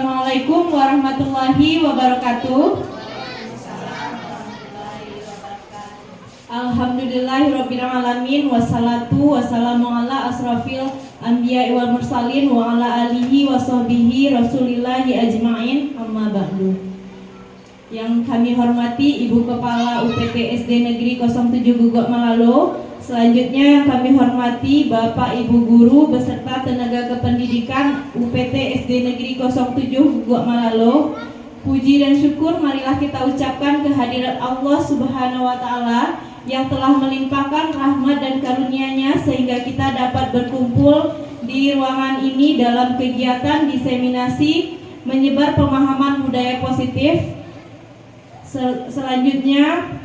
Assalamualaikum warahmatullahi wabarakatuh. Alhamdulillahirrabbilalamin. Wassalatu wassalamu ala asrafil anbiya wal mursalin wa ala alihi wa sahbihi rasulillahi ajma'in, amma ba'du. Yang kami hormati Ibu Kepala UPT SD Negeri 07 Guguk Malalo. Selanjutnya yang kami hormati Bapak Ibu Guru beserta tenaga kependidikan UPT SD Negeri 07 Guguk Malalo. Puji dan syukur marilah kita ucapkan kehadirat Allah Subhanahu wa Ta'ala yang telah melimpahkan rahmat dan karunia-Nya sehingga kita dapat berkumpul di ruangan ini dalam kegiatan diseminasi menyebar pemahaman budaya positif. Selanjutnya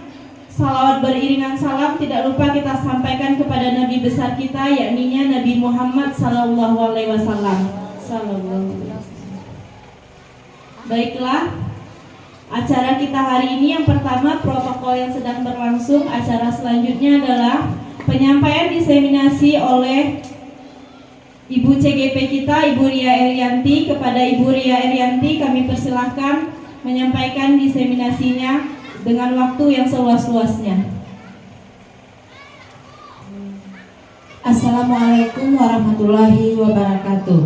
salawat beriringan salam tidak lupa kita sampaikan kepada Nabi besar kita, yakni Nabi Muhammad Sallallahu Alaihi Wasallam. Baiklah, acara kita hari ini yang pertama protokol yang sedang berlangsung. Acara selanjutnya adalah penyampaian diseminasi oleh Ibu CGP kita, Ibu Ria Erianti. Kepada Ibu Ria Erianti kami persilahkan menyampaikan diseminasinya dengan waktu yang seluas-luasnya. Assalamualaikum warahmatullahi wabarakatuh.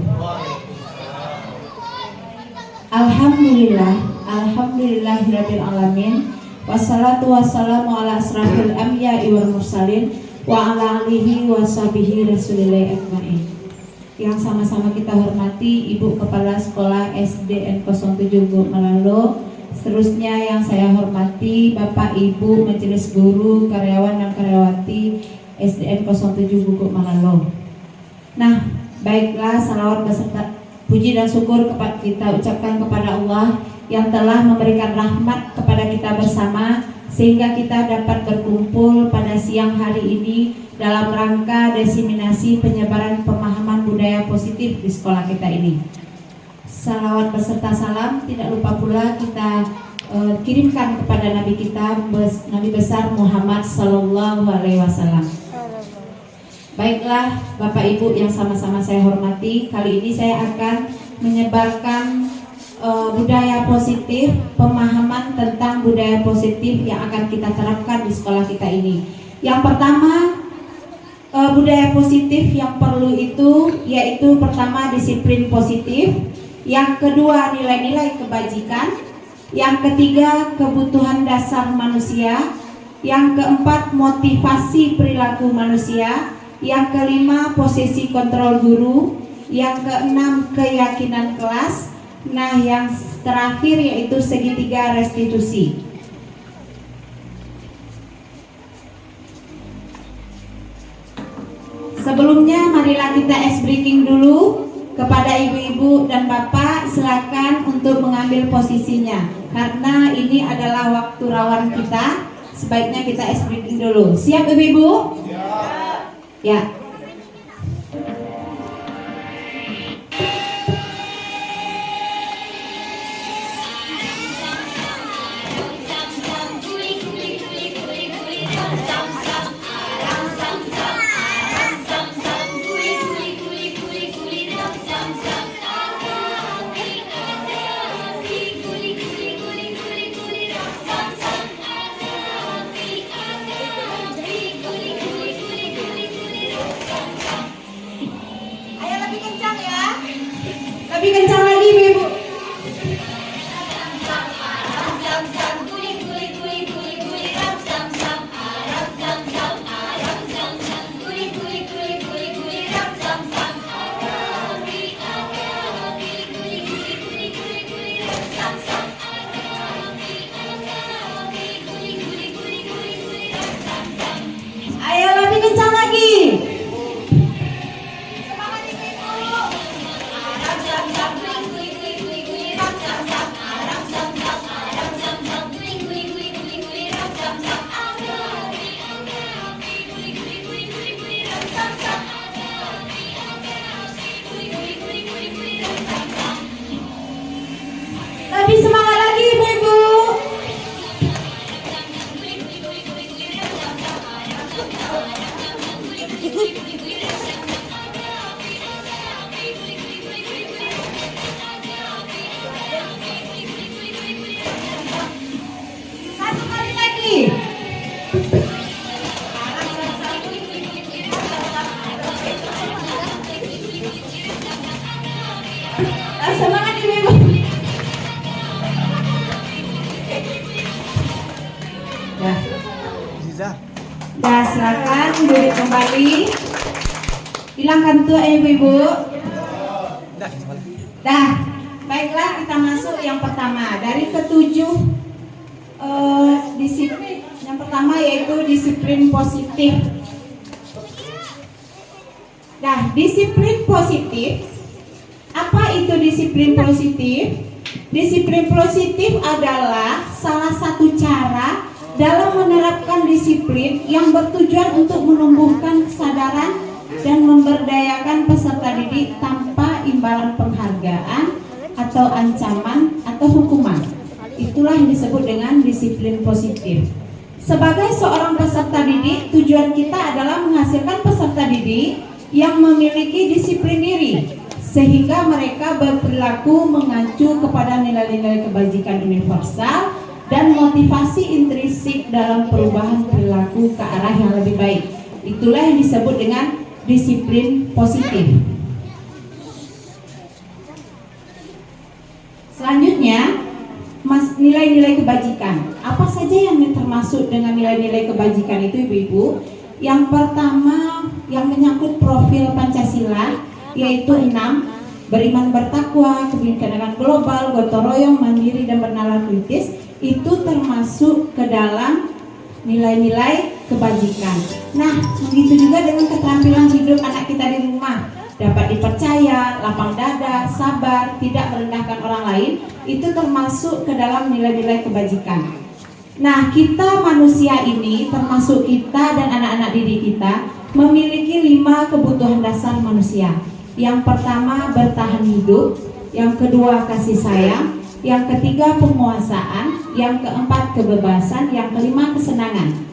Alhamdulillahirabbil alamin. Wassalatu wassalamu ala asrafil anbiya wal mursalin wa ala alihi wa sahbihi rasulillahi ajma'in. Yang sama-sama kita hormati Ibu Kepala Sekolah SDN 07 Guguk Malalo. Seterusnya yang saya hormati Bapak Ibu Majelis Guru, karyawan dan karyawati SDN 07 Guguk Malalo. Nah, baiklah, salawat beserta puji dan syukur kita ucapkan kepada Allah yang telah memberikan rahmat kepada kita bersama sehingga kita dapat berkumpul pada siang hari ini dalam rangka diseminasi penyebaran pemahaman budaya positif di sekolah kita ini. Salawat beserta salam tidak lupa pula kita kirimkan kepada Nabi kita, Nabi besar Muhammad Sallallahu Alaihi Wasallam. Baiklah Bapak Ibu yang sama-sama saya hormati, kali ini saya akan menyebarkan budaya positif, pemahaman tentang budaya positif yang akan kita terapkan di sekolah kita ini. Yang pertama, budaya positif yang perlu itu yaitu pertama disiplin positif, yang kedua nilai-nilai kebajikan, yang ketiga kebutuhan dasar manusia, yang keempat motivasi perilaku manusia, yang kelima posisi kontrol guru, yang keenam keyakinan kelas, nah yang terakhir yaitu segitiga restitusi. Sebelumnya marilah kita ice breaking dulu. Kepada ibu-ibu dan bapak silakan untuk mengambil posisinya karena ini adalah waktu rawan kita. Sebaiknya kita ice breaking dulu. Siap ibu-ibu? Siap. Ya. Lebih kencang lagi ibu. Ayo lebih kencang lagi. Lebih semangat lagi ibu-ibu. Dah. Dah, silakan duduk kembali. Hilangkan tuh ibu-ibu. Dah. Baiklah, kita masuk yang pertama dari ketujuh disiplin. Yang pertama yaitu disiplin positif. Nah, disiplin positif. Apa itu disiplin positif? Disiplin positif adalah salah satu cara dalam menerapkan disiplin yang bertujuan untuk menumbuhkan kesadaran dan memberdayakan peserta didik tanpa imbalan penghargaan atau ancaman atau hukuman. Itulah yang disebut dengan disiplin positif. Sebagai seorang peserta didik, tujuan kita adalah menghasilkan peserta didik yang memiliki disiplin diri, sehingga mereka berperilaku mengacu kepada nilai-nilai kebajikan universal dan motivasi intrinsik dalam perubahan perilaku ke arah yang lebih baik. Itulah yang disebut dengan disiplin positif. Selanjutnya, nilai-nilai kebajikan. Apa saja yang termasuk dengan nilai-nilai kebajikan itu, ibu-ibu? Yang pertama yang menyangkut profil Pancasila, yaitu 6, beriman bertakwa, kebinekaan global, gotong royong, mandiri dan bernalar kritis. Itu termasuk ke dalam nilai-nilai kebajikan. Nah, begitu juga dengan keterampilan hidup anak kita di rumah, dapat dipercaya, lapang dada, sabar, tidak merendahkan orang lain. Itu termasuk ke dalam nilai-nilai kebajikan. Nah, kita manusia ini, termasuk kita dan anak-anak didik kita, memiliki 5 kebutuhan dasar manusia. Yang pertama bertahan hidup, yang kedua kasih sayang, yang ketiga penguasaan, yang keempat kebebasan, yang kelima kesenangan.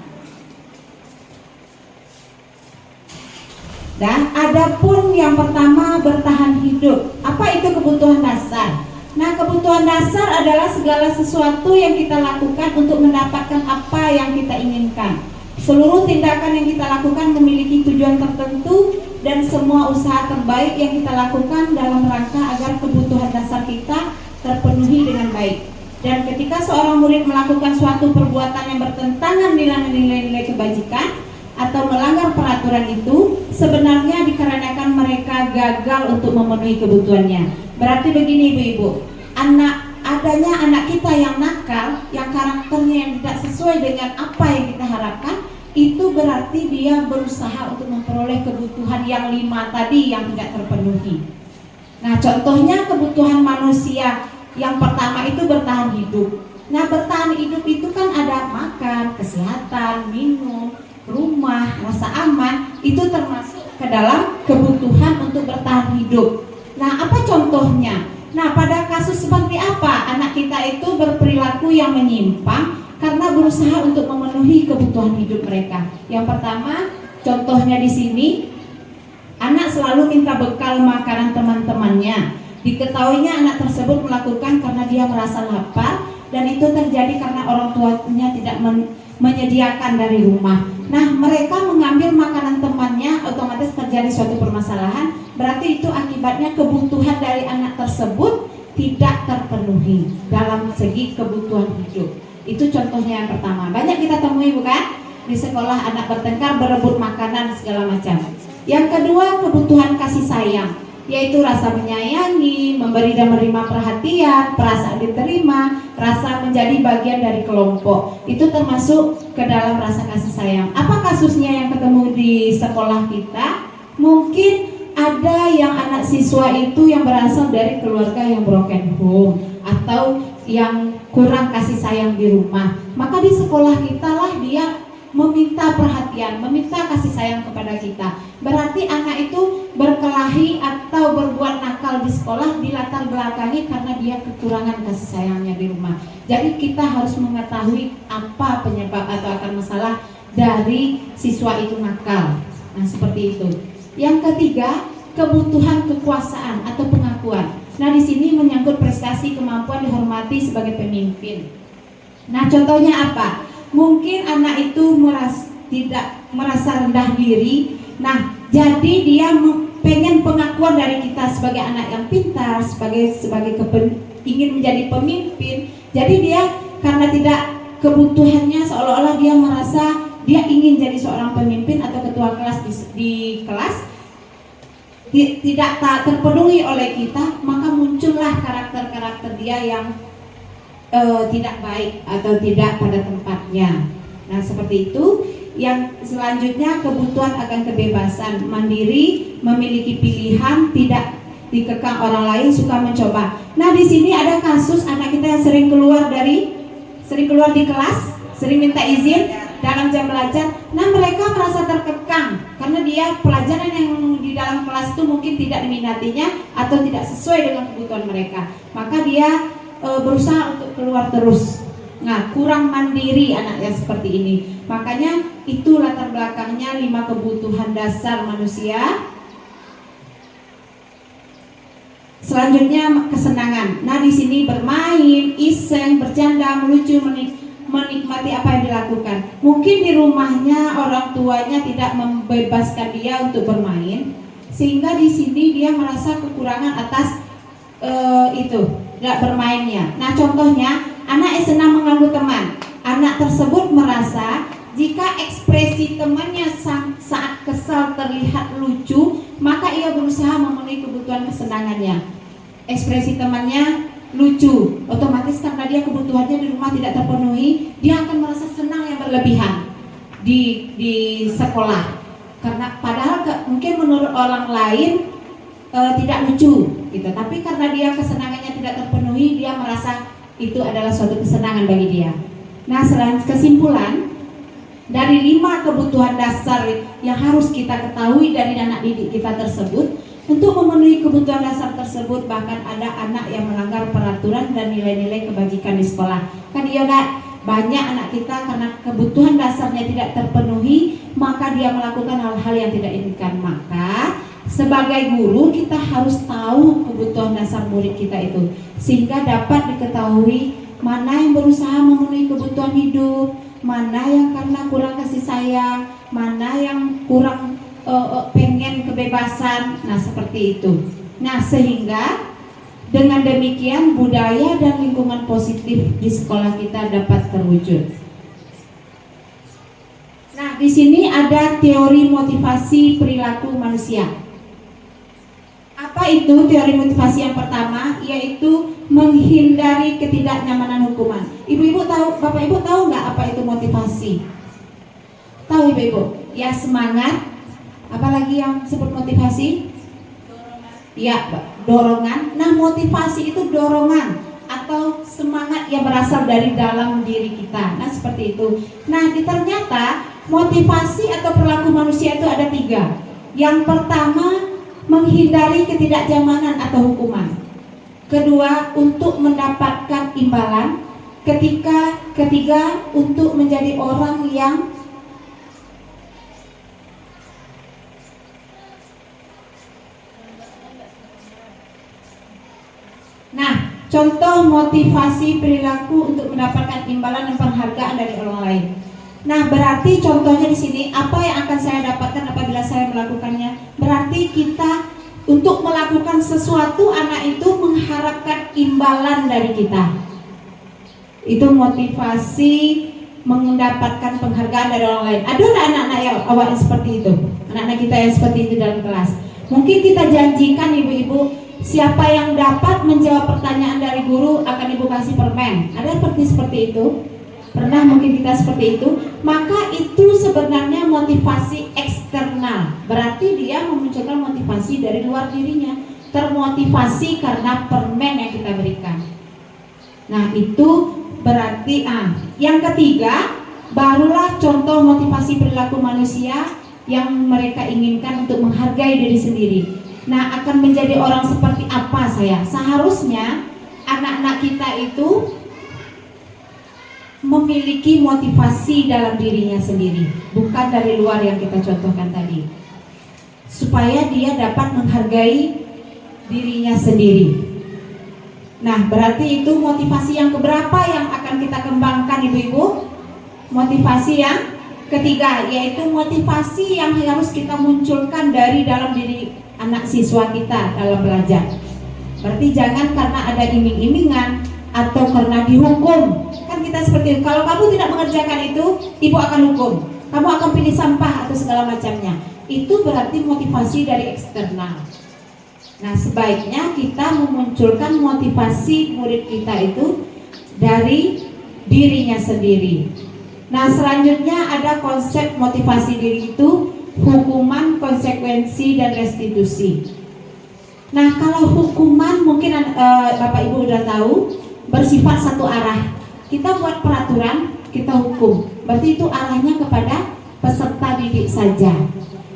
Dan adapun yang pertama bertahan hidup, apa itu kebutuhan dasar? Nah, kebutuhan dasar adalah segala sesuatu yang kita lakukan untuk mendapatkan apa yang kita inginkan. Seluruh tindakan yang kita lakukan memiliki tujuan tertentu dan semua usaha terbaik yang kita lakukan dalam rangka agar kebutuhan dasar kita terpenuhi dengan baik. Dan ketika seorang murid melakukan suatu perbuatan yang bertentangan dengan nilai-nilai kebajikan atau melanggar peraturan itu, sebenarnya dikarenakan mereka gagal untuk memenuhi kebutuhannya. Berarti begini ibu-ibu, adanya anak kita yang nakal, yang karakternya yang tidak sesuai dengan apa yang kita harapkan, itu berarti dia berusaha untuk memperoleh kebutuhan yang 5 tadi yang tidak terpenuhi. Nah, contohnya kebutuhan manusia yang pertama itu bertahan hidup. Nah, bertahan hidup itu kan ada makan, kesehatan, minum, rumah, rasa aman. Itu termasuk ke dalam kebutuhan untuk bertahan hidup. Nah, apa contohnya? Nah, pada kasus seperti apa anak kita itu berperilaku yang menyimpang karena berusaha untuk memenuhi kebutuhan hidup mereka. Yang pertama, contohnya di sini, anak selalu minta bekal makanan teman-temannya. Diketahuinya anak tersebut melakukan karena dia merasa lapar, dan itu terjadi karena orang tuanya tidak menyediakan dari rumah. Nah, mereka mengambil makanan temannya, otomatis terjadi suatu permasalahan. Berarti itu akibatnya kebutuhan dari anak tersebut tidak terpenuhi dalam segi kebutuhan hidup. Itu contohnya yang pertama. Banyak kita temui bukan? Di sekolah anak bertengkar, berebut makanan segala macam. Yang kedua, kebutuhan kasih sayang, yaitu rasa menyayangi, memberi dan menerima perhatian, perasaan diterima, rasa menjadi bagian dari kelompok. Itu termasuk ke dalam rasa kasih sayang. Apa kasusnya yang ketemu di sekolah kita? Mungkin ada yang anak siswa itu yang berasal dari keluarga yang broken home atau yang kurang kasih sayang di rumah. Maka di sekolah kita lah dia meminta perhatian, meminta kasih sayang kepada kita. Berarti anak itu berkelahi atau berbuat nakal di sekolah dilatar belakangi karena dia kekurangan kasih sayangnya di rumah. Jadi kita harus mengetahui apa penyebab atau akar masalah dari siswa itu nakal. Nah, seperti itu. Yang ketiga, kebutuhan kekuasaan atau pengakuan. Nah, di sini menyangkut prestasi, kemampuan dihormati sebagai pemimpin. Nah, contohnya apa? Mungkin anak itu tidak merasa rendah diri. Nah, jadi dia pengen pengakuan dari kita sebagai anak yang pintar, sebagai ingin menjadi pemimpin. Jadi dia karena tidak kebutuhannya seolah-olah dia merasa dia ingin jadi seorang pemimpin atau ketua kelas di kelas, tidak tak terpenuhi oleh kita, maka muncullah karakter-karakter dia yang tidak baik atau tidak pada tempatnya. Nah seperti itu. Yang selanjutnya kebutuhan akan kebebasan, mandiri, memiliki pilihan, tidak dikekang orang lain, suka mencoba. Nah di sini ada kasus anak kita yang sering keluar di kelas, sering minta izin dalam jam belajar. Nah mereka merasa terkekang karena dia pelajaran yang di dalam kelas itu mungkin tidak diminatinya atau tidak sesuai dengan kebutuhan mereka. Maka dia berusaha untuk keluar terus. Nah kurang mandiri anaknya seperti ini. Makanya itu latar belakangnya 5 kebutuhan dasar manusia. Selanjutnya kesenangan. Nah di sini bermain, iseng, bercanda, melucu, menikmati apa yang dilakukan. Mungkin di rumahnya orang tuanya tidak membebaskan dia untuk bermain, sehingga di sini dia merasa kekurangan atas itu tidak bermainnya. Nah contohnya anak yang senang mengganggu teman. Anak tersebut merasa jika ekspresi temannya saat kesal terlihat lucu, maka ia berusaha memenuhi kebutuhan kesenangannya. Ekspresi temannya lucu, otomatis karena dia kebutuhannya di rumah tidak terpenuhi, dia akan merasa senang yang berlebihan di sekolah. Karena padahal mungkin menurut orang lain tidak lucu, gitu. Tapi karena dia kesenangannya tidak terpenuhi, dia merasa itu adalah suatu kesenangan bagi dia. Nah, selain kesimpulan dari 5 kebutuhan dasar yang harus kita ketahui dari anak didik kita tersebut, untuk memenuhi kebutuhan dasar tersebut bahkan ada anak yang melanggar peraturan dan nilai-nilai kebajikan di sekolah. Kan iya banyak anak kita karena kebutuhan dasarnya tidak terpenuhi, maka dia melakukan hal-hal yang tidak diinginkan. Maka sebagai guru kita harus tahu kebutuhan dasar murid kita itu, sehingga dapat diketahui mana yang berusaha memenuhi kebutuhan hidup, mana yang karena kurang kasih sayang, mana yang kurang pengen kebebasan. Nah seperti itu. Nah sehingga dengan demikian budaya dan lingkungan positif di sekolah kita dapat terwujud. Nah di sini ada teori motivasi perilaku manusia. Apa itu teori motivasi yang pertama? Yaitu menghindari ketidaknyamanan hukuman. Ibu-ibu tahu, bapak ibu tahu nggak apa itu motivasi? Tahu ibu-ibu? Ya semangat. Apalagi yang disebut motivasi? Ya dorongan. Nah motivasi itu dorongan atau semangat yang berasal dari dalam diri kita. Nah seperti itu. Nah ternyata motivasi atau perilaku manusia itu ada 3. Yang pertama menghindari ketidaknyamanan atau hukuman. Kedua, untuk mendapatkan imbalan. Ketiga, untuk menjadi orang yang Nah, contoh motivasi perilaku untuk mendapatkan imbalan dan penghargaan dari orang lain. Nah, berarti contohnya di sini apa yang akan saya dapatkan apabila saya melakukannya? Berarti kita untuk melakukan sesuatu, anak itu mengharapkan imbalan dari kita. Itu motivasi mendapatkan penghargaan dari orang lain. Ada anak-anak yang awalnya seperti itu, anak-anak kita yang seperti itu dalam kelas. Mungkin kita janjikan ibu-ibu, siapa yang dapat menjawab pertanyaan dari guru akan ibu kasih permen. Ada seperti itu? Pernah mungkin kita seperti itu? Maka itu sebenarnya motivasi eksternal. Berarti dia memunculkan motivasi dari luar dirinya. Termotivasi karena permen yang kita berikan. Nah itu berarti yang ketiga, barulah contoh motivasi perilaku manusia yang mereka inginkan untuk menghargai diri sendiri. Nah akan menjadi orang seperti apa saya? Seharusnya anak-anak kita itu memiliki motivasi dalam dirinya sendiri, bukan dari luar yang kita contohkan tadi, supaya dia dapat menghargai dirinya sendiri. Nah berarti itu motivasi yang keberapa yang akan kita kembangkan ibu-ibu? Motivasi yang ketiga, yaitu motivasi yang harus kita munculkan dari dalam diri anak siswa kita dalam belajar. Berarti jangan karena ada iming-imingan atau karena dihukum. Kan kita seperti itu. Kalau kamu tidak mengerjakan itu, ibu akan hukum. Kamu akan pilih sampah atau segala macamnya. Itu berarti motivasi dari eksternal. Nah, sebaiknya kita memunculkan motivasi murid kita itu dari dirinya sendiri. Nah, selanjutnya ada konsep motivasi diri itu hukuman, konsekuensi, dan restitusi. Nah, kalau hukuman mungkin Bapak Ibu udah tahu bersifat satu arah. Kita buat peraturan, kita hukum. Berarti itu arahnya kepada peserta didik saja.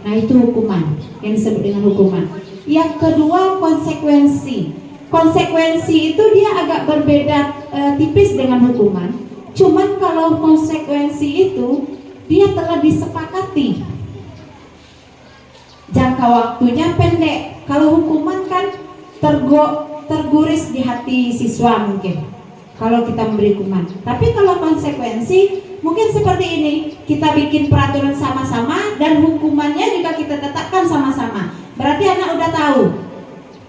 Nah, itu hukuman yang disebut dengan hukuman. Yang kedua, konsekuensi. Konsekuensi itu dia agak berbeda tipis dengan hukuman. Cuman kalau konsekuensi itu dia telah disepakati. Jangka waktunya pendek. Kalau hukuman kan terguris di hati siswa mungkin. Kalau kita memberi hukuman. Tapi kalau konsekuensi mungkin seperti ini. Kita bikin peraturan sama-sama dan hukumannya juga kita tetapkan sama-sama. Berarti anak udah tahu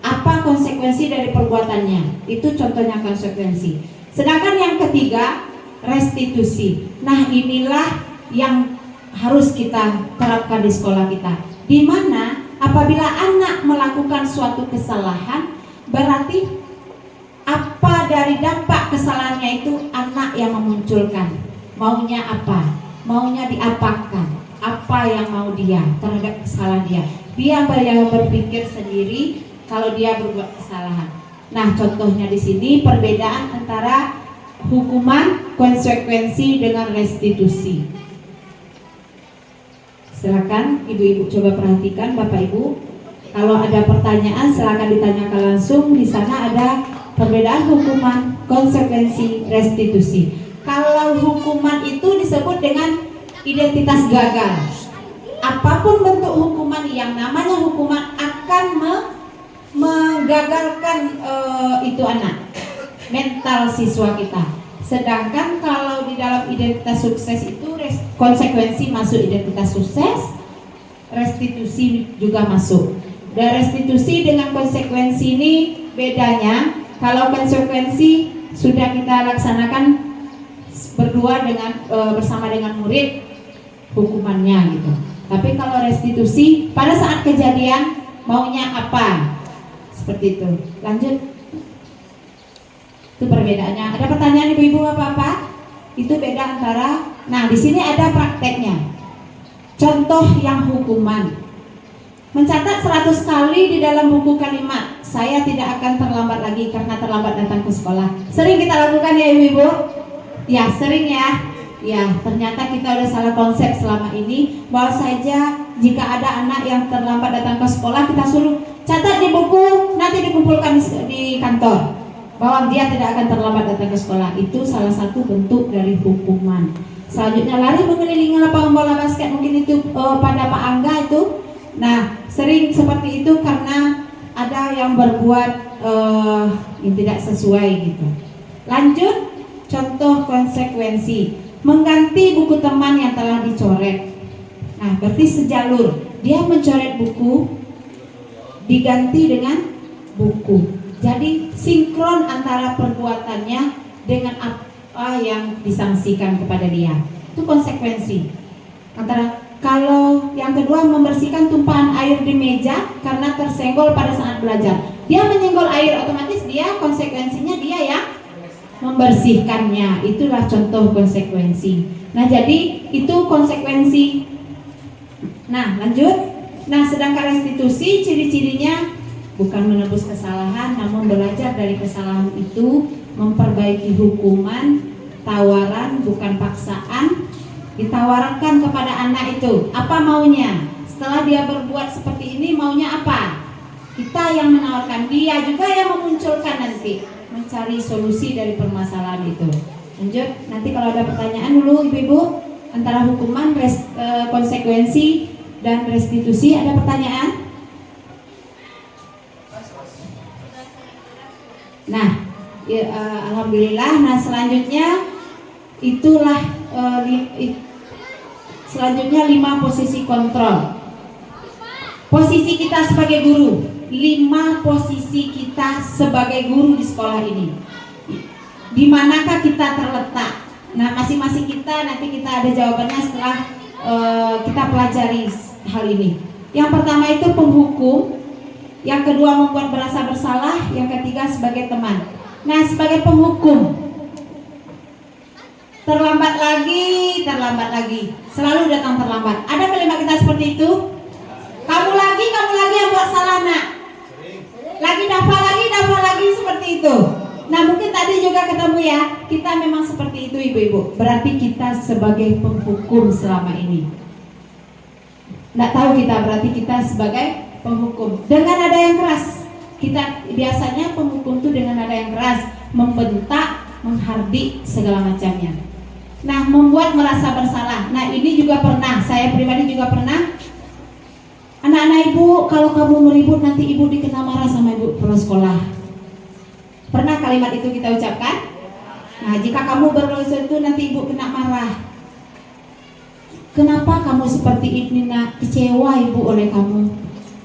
apa konsekuensi dari perbuatannya. Itu contohnya konsekuensi. Sedangkan yang ketiga, restitusi. Nah, inilah yang harus kita terapkan di sekolah kita. Di mana apabila anak melakukan suatu kesalahan, berarti apa dari dampak kesalahannya itu anak yang memunculkan. Maunya apa? Maunya diapakan? Apa yang mau dia terhadap kesalahan dia? Dia yang berpikir sendiri kalau dia berbuat kesalahan. Nah, contohnya di sini perbedaan antara hukuman, konsekuensi dengan restitusi. Silakan ibu-ibu coba perhatikan, Bapak Ibu. Kalau ada pertanyaan silakan ditanyakan langsung. Di sana ada perbedaan hukuman, konsekuensi, restitusi. Kalau hukuman itu disebut dengan identitas gagal. Apapun bentuk hukuman, yang namanya hukuman akan menggagalkan itu anak, mental siswa kita. Sedangkan kalau di dalam identitas sukses itu konsekuensi masuk identitas sukses, restitusi juga masuk. Dan restitusi dengan konsekuensi ini bedanya, kalau konsekuensi sudah kita laksanakan berdua dengan bersama dengan murid hukumannya gitu. Tapi kalau restitusi pada saat kejadian maunya apa? Seperti itu. Lanjut. Itu perbedaannya. Ada pertanyaan ibu-ibu apa-apa? Itu beda antara. Nah, di sini ada prakteknya. Contoh yang hukuman. Mencatat 100 kali di dalam buku kalimat. Saya tidak akan terlambat lagi karena terlambat datang ke sekolah. Sering kita lakukan ya ibu-ibu? Ya, sering ya. Ya, ternyata kita udah salah konsep selama ini. Bahwa saja jika ada anak yang terlambat datang ke sekolah, kita suruh catat di buku, nanti dikumpulkan di kantor bahwa dia tidak akan terlambat datang ke sekolah. Itu salah satu bentuk dari hukuman. Selanjutnya lari mengelilingi lapangan bola basket, mungkin itu pada Pak Angga itu. Nah, sering seperti itu karena ada yang berbuat yang tidak sesuai gitu. Lanjut, contoh konsekuensi. Mengganti buku teman yang telah dicoret. Nah, berarti sejalur. Dia mencoret buku, diganti dengan buku. Jadi sinkron antara perbuatannya dengan apa yang disangsikan kepada dia. Itu konsekuensi. Kalau yang kedua, membersihkan tumpahan air di meja karena tersenggol pada saat belajar. Dia menyenggol air, otomatis dia konsekuensinya dia yang membersihkannya. Itulah contoh konsekuensi. Nah, jadi itu konsekuensi. Nah, lanjut. Nah, sedangkan restitusi ciri-cirinya bukan menebus kesalahan, namun belajar dari kesalahan itu, memperbaiki hukuman, tawaran bukan paksaan. Ditawarkan kepada anak itu apa maunya. Setelah dia berbuat seperti ini, maunya apa? Kita yang menawarkan, dia juga yang memunculkan nanti, mencari solusi dari permasalahan itu. Lanjut, nanti kalau ada pertanyaan dulu ibu-ibu, antara hukuman, konsekuensi, dan restitusi. Ada pertanyaan? Nah, ya, alhamdulillah. Nah, selanjutnya itulah selanjutnya 5 posisi kontrol. Posisi kita sebagai guru, 5 posisi kita sebagai guru di sekolah ini. Di manakah kita terletak? Nah, masing-masing kita nanti kita ada jawabannya setelah kita pelajari hal ini. Yang pertama itu penghukum, yang kedua membuat merasa bersalah, yang ketiga sebagai teman. Nah, sebagai penghukum, terlambat lagi, selalu datang terlambat. Ada kalimat kita seperti itu? Kamu lagi yang buat salah, nak. Lagi dapat lagi seperti itu. Nah, mungkin tadi juga ketemu ya, kita memang seperti itu ibu-ibu. Berarti kita sebagai penghukum selama ini. Nggak tahu kita, berarti kita sebagai penghukum. Dengan nada yang keras. Kita biasanya penghukum itu dengan nada yang keras, membentak, menghardik segala macamnya. Nah, membuat merasa bersalah. Nah, ini juga pernah, saya pribadi juga pernah. Anak-anak ibu, kalau kamu meribut nanti ibu dikena marah sama ibu pulang sekolah. Pernah kalimat itu kita ucapkan? Nah, jika kamu berusaha itu nanti ibu kena marah. Kenapa kamu seperti ini, nak? Kecewa ibu oleh kamu.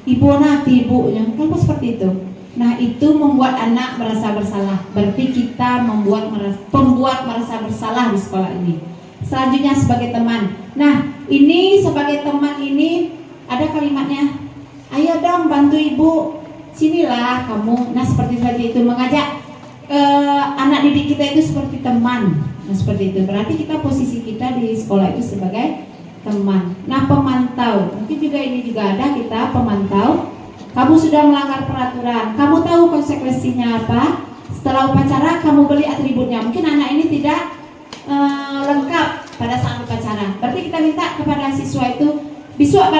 Ibu nanti ibu, kenapa seperti itu? Nah, itu membuat anak merasa bersalah. Berarti kita pembuat merasa bersalah di sekolah ini. Selanjutnya sebagai teman. Nah, ini sebagai teman ini ada kalimatnya. Ayo dong bantu ibu. Sinilah kamu. Nah, seperti itu mengajak anak didik kita itu seperti teman. Nah, seperti itu. Berarti kita posisi kita di sekolah itu sebagai teman. Nah, pemantau. Mungkin juga ini juga ada kita pemantau. Kamu sudah melanggar peraturan. Kamu tahu konsekuensinya apa? Setelah upacara kamu beli atributnya. Mungkin anak ini tidak lengkap pada saat upacara. Berarti kita minta kepada siswa itu besok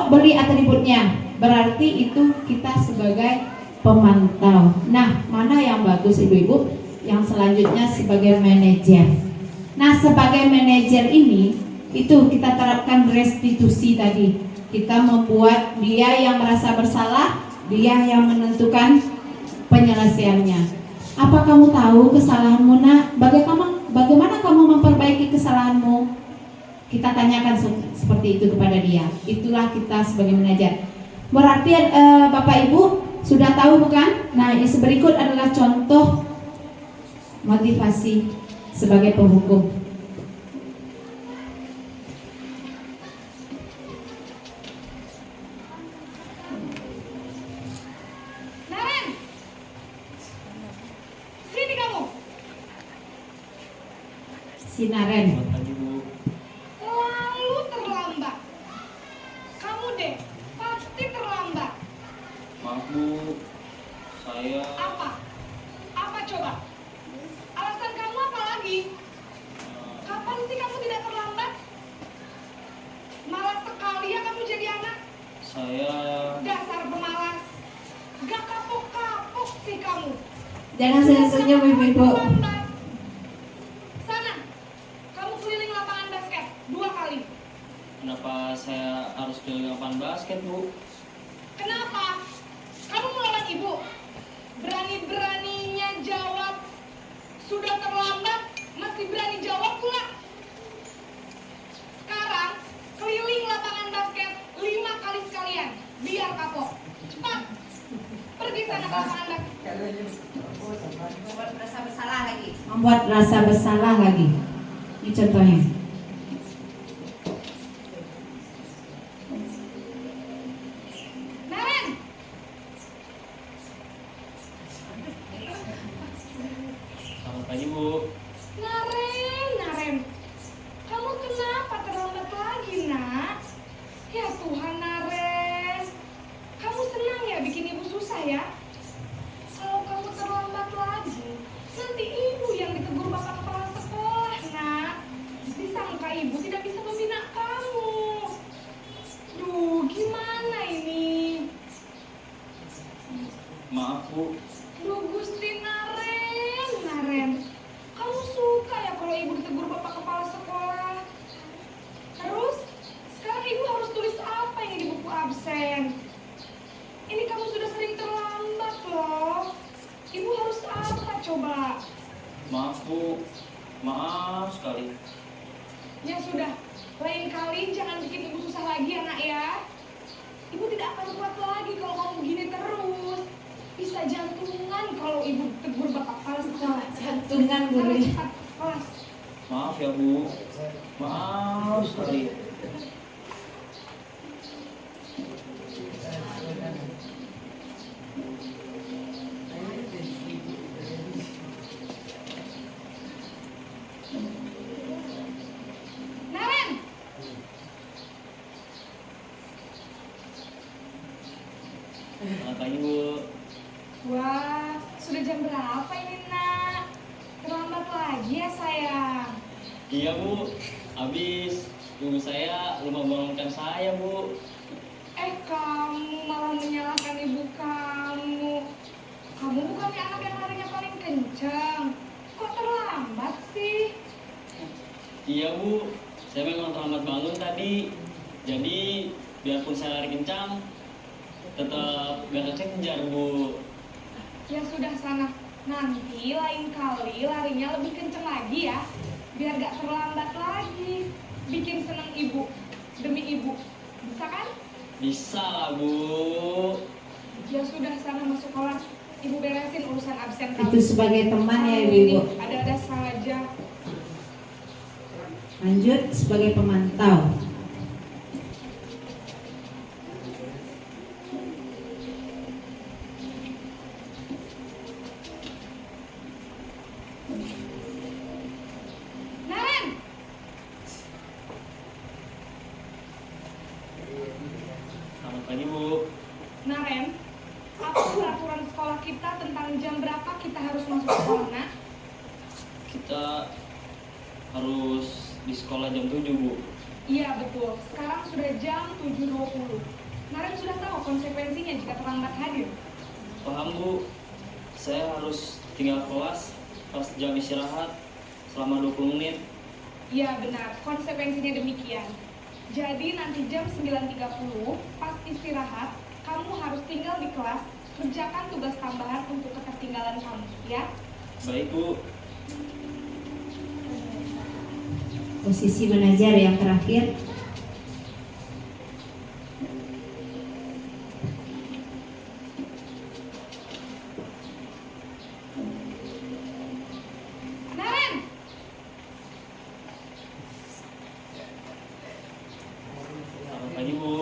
beli atributnya. Berarti itu kita sebagai pemantau. Nah, mana yang bagus ibu-ibu? Yang selanjutnya sebagai manajer. Nah, sebagai manajer ini itu kita terapkan restitusi tadi. Kita membuat dia yang merasa bersalah, dia yang menentukan penyelesaiannya. Apa kamu tahu kesalahanmu, nak? Bagaimana kamu memperbaiki kesalahanmu? Kita tanyakan seperti itu kepada dia. Itulah kita sebagai manajer. Berarti Bapak Ibu sudah tahu bukan? Nah, yang berikut adalah contoh motivasi sebagai penghukum. Sinaren. Selalu terlambat. Kamu deh pasti terlambat. Maaf Bu, saya Apa coba? Alasan kamu apa lagi? Kapan sih kamu tidak terlambat? Malas sekali ya kamu jadi anak. Saya Dasar pemalas. Gak kapok-kapok sih kamu. Jangan senyum-senyum ibu-ibu. Terlambat. Sana, kamu keliling lapangan basket 2 kali. kenapa saya harus ke lapangan basket Bu? Kenapa? Kamu melawan ibu. Berani-beraninya jawab sudah terlambat, masih berani jawab pula. Sekarang keliling lapangan basket 5 kali sekalian, biar kapok. Cepat, pergi sana ke lapangan basket. Membuat rasa bersalah lagi. Membuat rasa bersalah lagi. Ini contohnya. Naren, Selamat pagi Bu. Naren, kamu kenapa terlambat lagi, nak? Ya Tuhan, Naren, kamu senang ya bikin ibu susah ya? Kalau kamu terlambat lagi, nanti ibu yang ditegur bapak kepala sekolah, nak. Disangka ibu tidak bisa membina kamu. Duh, gimana ini? Maaf Bu, Duh, Gusti Naren, kamu suka ya kalau ibu ditegur bapak kepala sekolah? Terus, sekarang ibu harus tulis apa ini di buku absen? Ini kamu sudah sering terlambat loh. Ibu harus apa coba? maaf Bu, maaf sekali. Ya sudah, lain kali jangan bikin ibu susah lagi ya nak ya. Ibu tidak akan kuat lagi kalau kamu begini terus. Bisa jantungan kalau ibu tegur bapak kepala sekolah. Tungan Sana guru. cepat kelas. Maaf ya Bu. Maaf sekali. Naren, Selamat pagi Bu. wah, sudah jam berapa ini nak? Terlambat lagi ya sayang. Iya Bu. Habis ibu saya lupa bangunkan saya Bu. Kamu malah menyalahkan ibu kamu. Kamu bukannya anak yang larinya paling kencang. Kok terlambat sih? Iya Bu. Saya memang terlambat bangun tadi. Jadi biarpun saya lari kencang, tetap gak kejar Bu. Ya sudah sana. Nanti lain kali larinya lebih kencang lagi ya. Biar gak terlambat lagi. Bikin seneng ibu. Demi ibu. Bisa kan? Bisa lah Bu. Ya sudah sana masuk kelas. Ibu beresin urusan absen kamu. Itu sebagai teman ya Kamu ibu-ibu. ini ada-ada saja. Lanjut sebagai pemantau. Naren, Selamat pagi Bu. Naren, apa peraturan sekolah kita tentang jam berapa kita harus masuk sekolah, nak? Kita harus di sekolah jam 7 Bu. Iya betul, sekarang sudah jam 7.20. Naren sudah tahu konsekuensinya jika terlambat hadir. Paham Bu. Saya harus tinggal kelas pas jam istirahat selama 20 menit. Iya benar, konsekuensinya demikian. Jadi nanti jam 9.30 pas istirahat, kamu harus tinggal di kelas, kerjakan tugas tambahan untuk ketertinggalan kamu, ya? Baik Bu. Posisi mengajar yang terakhir. Naren, Selamat pagi Bu.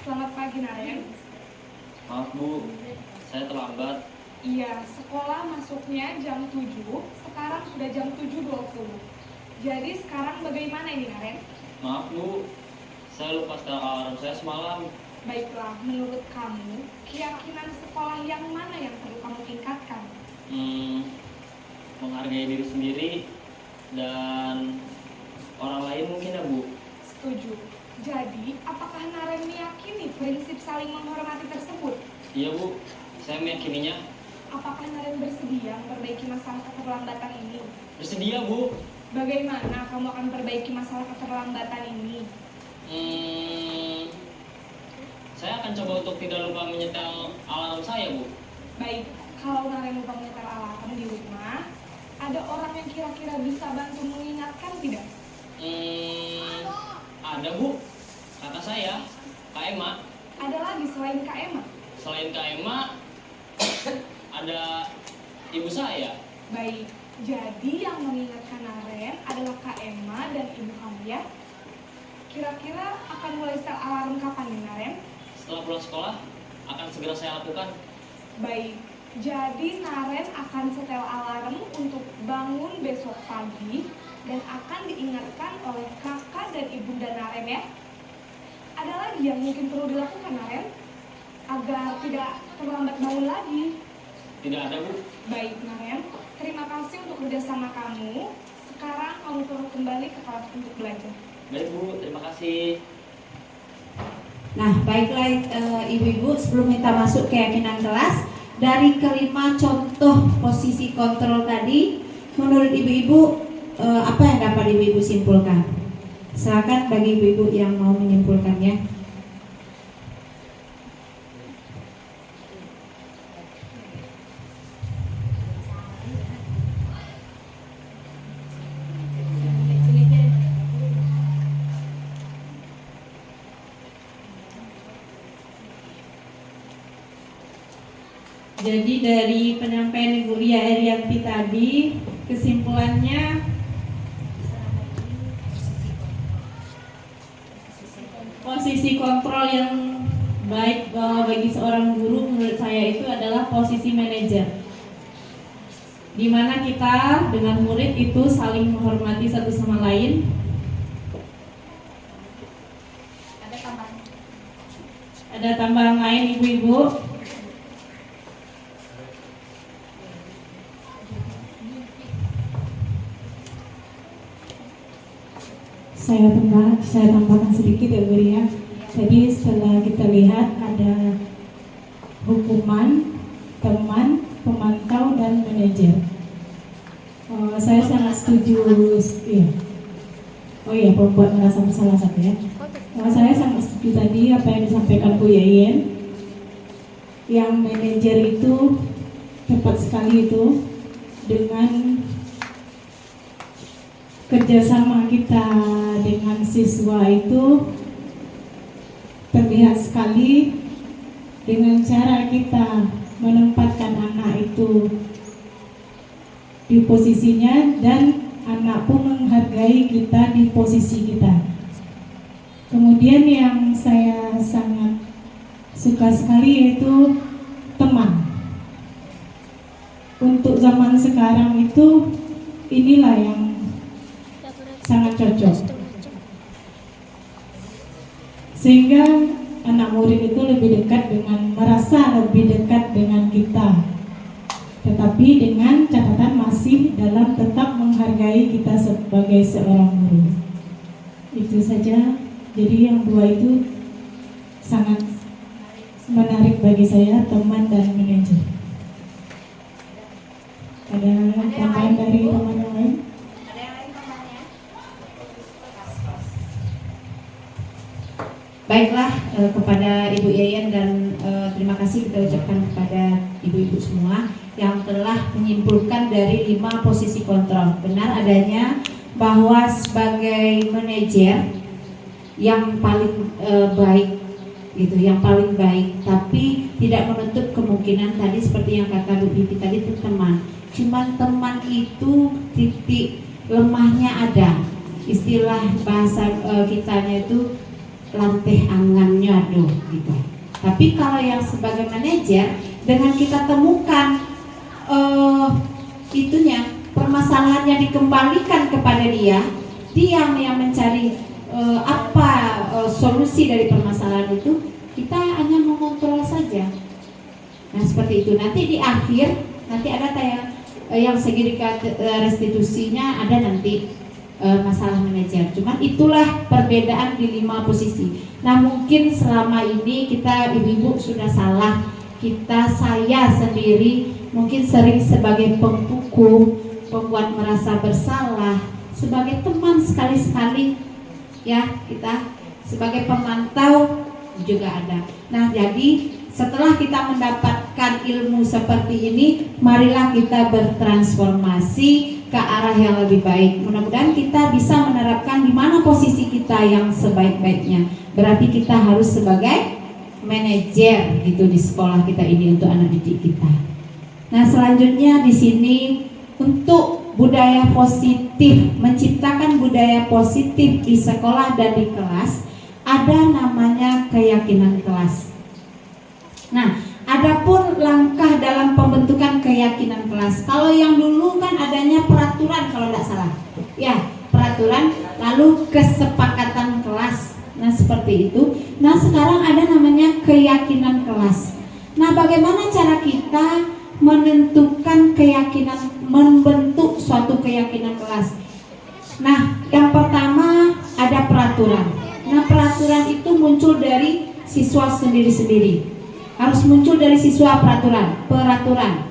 selamat pagi Naren. Maaf Bu, saya terlambat. Iya, sekolah masuknya jam 7, sekarang sudah jam 7.20. Jadi sekarang bagaimana ini Naren? Maaf Bu, saya lupa setel alarm saya semalam. Baiklah, menurut kamu, keyakinan sekolah yang mana yang perlu kamu tingkatkan? Menghargai diri sendiri dan orang lain mungkin ya Bu. Setuju. Jadi, apakah Naren meyakini prinsip saling menghormati tersebut? Iya Bu, saya meyakininya. Apakah Naren bersedia memperbaiki masalah keterlambatan ini? Bersedia Bu. Bagaimana kamu akan perbaiki masalah keterlambatan ini? Saya akan coba untuk tidak lupa menyetel alarm saya Bu. Baik, kalau Naren lupa menyetel alarm di rumah, ada orang yang kira-kira bisa bantu mengingatkan tidak? Ada Bu, kakak saya, Kak Emma. Ada lagi selain Kak Emma? Selain Kak Emma, ada ibu saya. Baik, jadi yang mengingatkan Naren adalah Kak Emma dan ibu kamu ya. Kira-kira akan mulai setel alarm kapan nih Naren? Setelah pulang sekolah, akan segera saya lakukan. Baik, jadi Naren akan setel alarm untuk bangun besok pagi dan akan diingatkan oleh kakak dan ibunda Naren ya. Ada lagi yang mungkin perlu dilakukan Naren agar tidak terlambat bangun lagi. Tidak ada Bu. Baik Naren, terima kasih untuk kerjasama kamu. Sekarang kamu perlu kembali ke kelas untuk belajar. Baik Bu, terima kasih. Nah, baiklah ibu-ibu, sebelum kita masuk keyakinan kelas, dari kelima contoh posisi kontrol tadi, menurut ibu-ibu apa yang dapat ibu-ibu simpulkan? Silakan bagi ibu-ibu yang mau menyimpulkannya. Jadi dari penyampaian Ibu Lia Erianti tadi, kesimpulannya posisi kontrol yang baik bagi seorang guru menurut saya itu adalah posisi manajer, di mana kita dengan murid itu saling menghormati satu sama lain. Ada tambahan lain ibu-ibu? Saya tambahkan sedikit ya Bu Ria. Jadi setelah kita lihat ada hukuman, teman, pemantau, dan manajer. Saya sangat setuju. Iya. Oh iya, pembuat merasa bersalah satu ya. Saya sangat setuju tadi apa yang disampaikan Bu Yayen. Yang manajer itu tepat sekali itu dengan kerjasama kita dengan siswa itu terlihat sekali dengan cara kita menempatkan anak itu di posisinya dan anak pun menghargai kita di posisi kita. Kemudian yang saya sangat suka sekali yaitu teman. Untuk zaman sekarang itu inilah yang sangat cocok, sehingga anak murid itu lebih dekat merasa lebih dekat dengan kita, tetapi dengan catatan masih dalam tetap menghargai kita sebagai seorang guru. Itu saja. Jadi yang dua itu sangat menarik bagi saya, teman dan manajer. Ada tambahan dari teman yang lain? Baiklah, kepada Ibu Yayan dan terima kasih kita ucapkan kepada ibu-ibu semua yang telah menyimpulkan dari 5 posisi kontrol. Benar adanya bahwa sebagai manajer yang paling baik gitu, yang paling baik, tapi tidak menutup kemungkinan tadi seperti yang kata Bu Titi tadi itu teman. Cuman teman itu titik lemahnya ada. Istilah bahasa kitanya itu lanteh angannya aduh gitu. Tapi kalau yang sebagai manajer dengan kita temukan itunya permasalahannya dikembalikan kepada dia yang mencari solusi dari permasalahan itu, kita hanya mengontrol saja. Nah seperti itu. Nanti di akhir nanti ada yang sertifikat restitusinya ada nanti masalah manajer. Cuman itulah perbedaan di 5 posisi. Nah mungkin selama ini kita ibu-ibu sudah salah. Saya sendiri mungkin sering sebagai pempukul, pembuat merasa bersalah, sebagai teman sekali-sekali ya, kita sebagai pemantau juga ada. Nah jadi setelah kita mendapatkan ilmu seperti ini, marilah kita bertransformasi ke arah yang lebih baik. Mudah-mudahan kita bisa menerapkan di mana posisi kita yang sebaik-baiknya. Berarti kita harus sebagai manajer gitu di sekolah kita ini untuk anak didik kita. Nah selanjutnya di sini untuk budaya positif, menciptakan budaya positif di sekolah dan di kelas, ada namanya keyakinan kelas. Nah, adapun langkah dalam pembentukan keyakinan kelas. Kalau yang dulu kan adanya peraturan kalau tidak salah. Ya, peraturan lalu kesepakatan kelas. Nah, seperti itu. Nah, sekarang ada namanya keyakinan kelas. Nah, bagaimana cara kita menentukan keyakinan, membentuk suatu keyakinan kelas? Nah, yang pertama ada peraturan. Nah, peraturan itu muncul dari siswa sendiri-sendiri. Harus muncul dari siswa peraturan.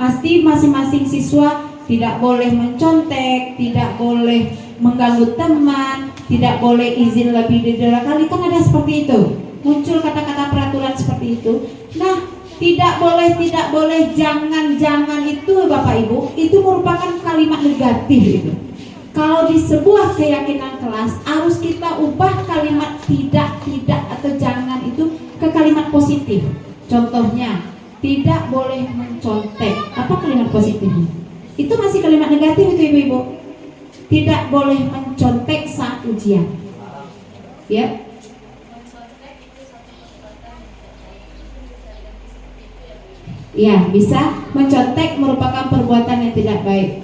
Pasti masing-masing siswa tidak boleh mencontek, tidak boleh mengganggu teman, tidak boleh izin lebih dari 2 kali, kan ada seperti itu. Muncul kata-kata peraturan seperti itu. Nah, tidak boleh, jangan itu Bapak Ibu, itu merupakan kalimat negatif itu. Kalau di sebuah keyakinan kelas harus kita ubah kalimat tidak atau jangan itu ke kalimat positif. Contohnya, tidak boleh mencontek. Apa kalimat positifnya? Itu masih kalimat negatif itu ibu-ibu. Tidak boleh mencontek saat ujian. Ya. Ya, bisa mencontek merupakan perbuatan yang tidak baik.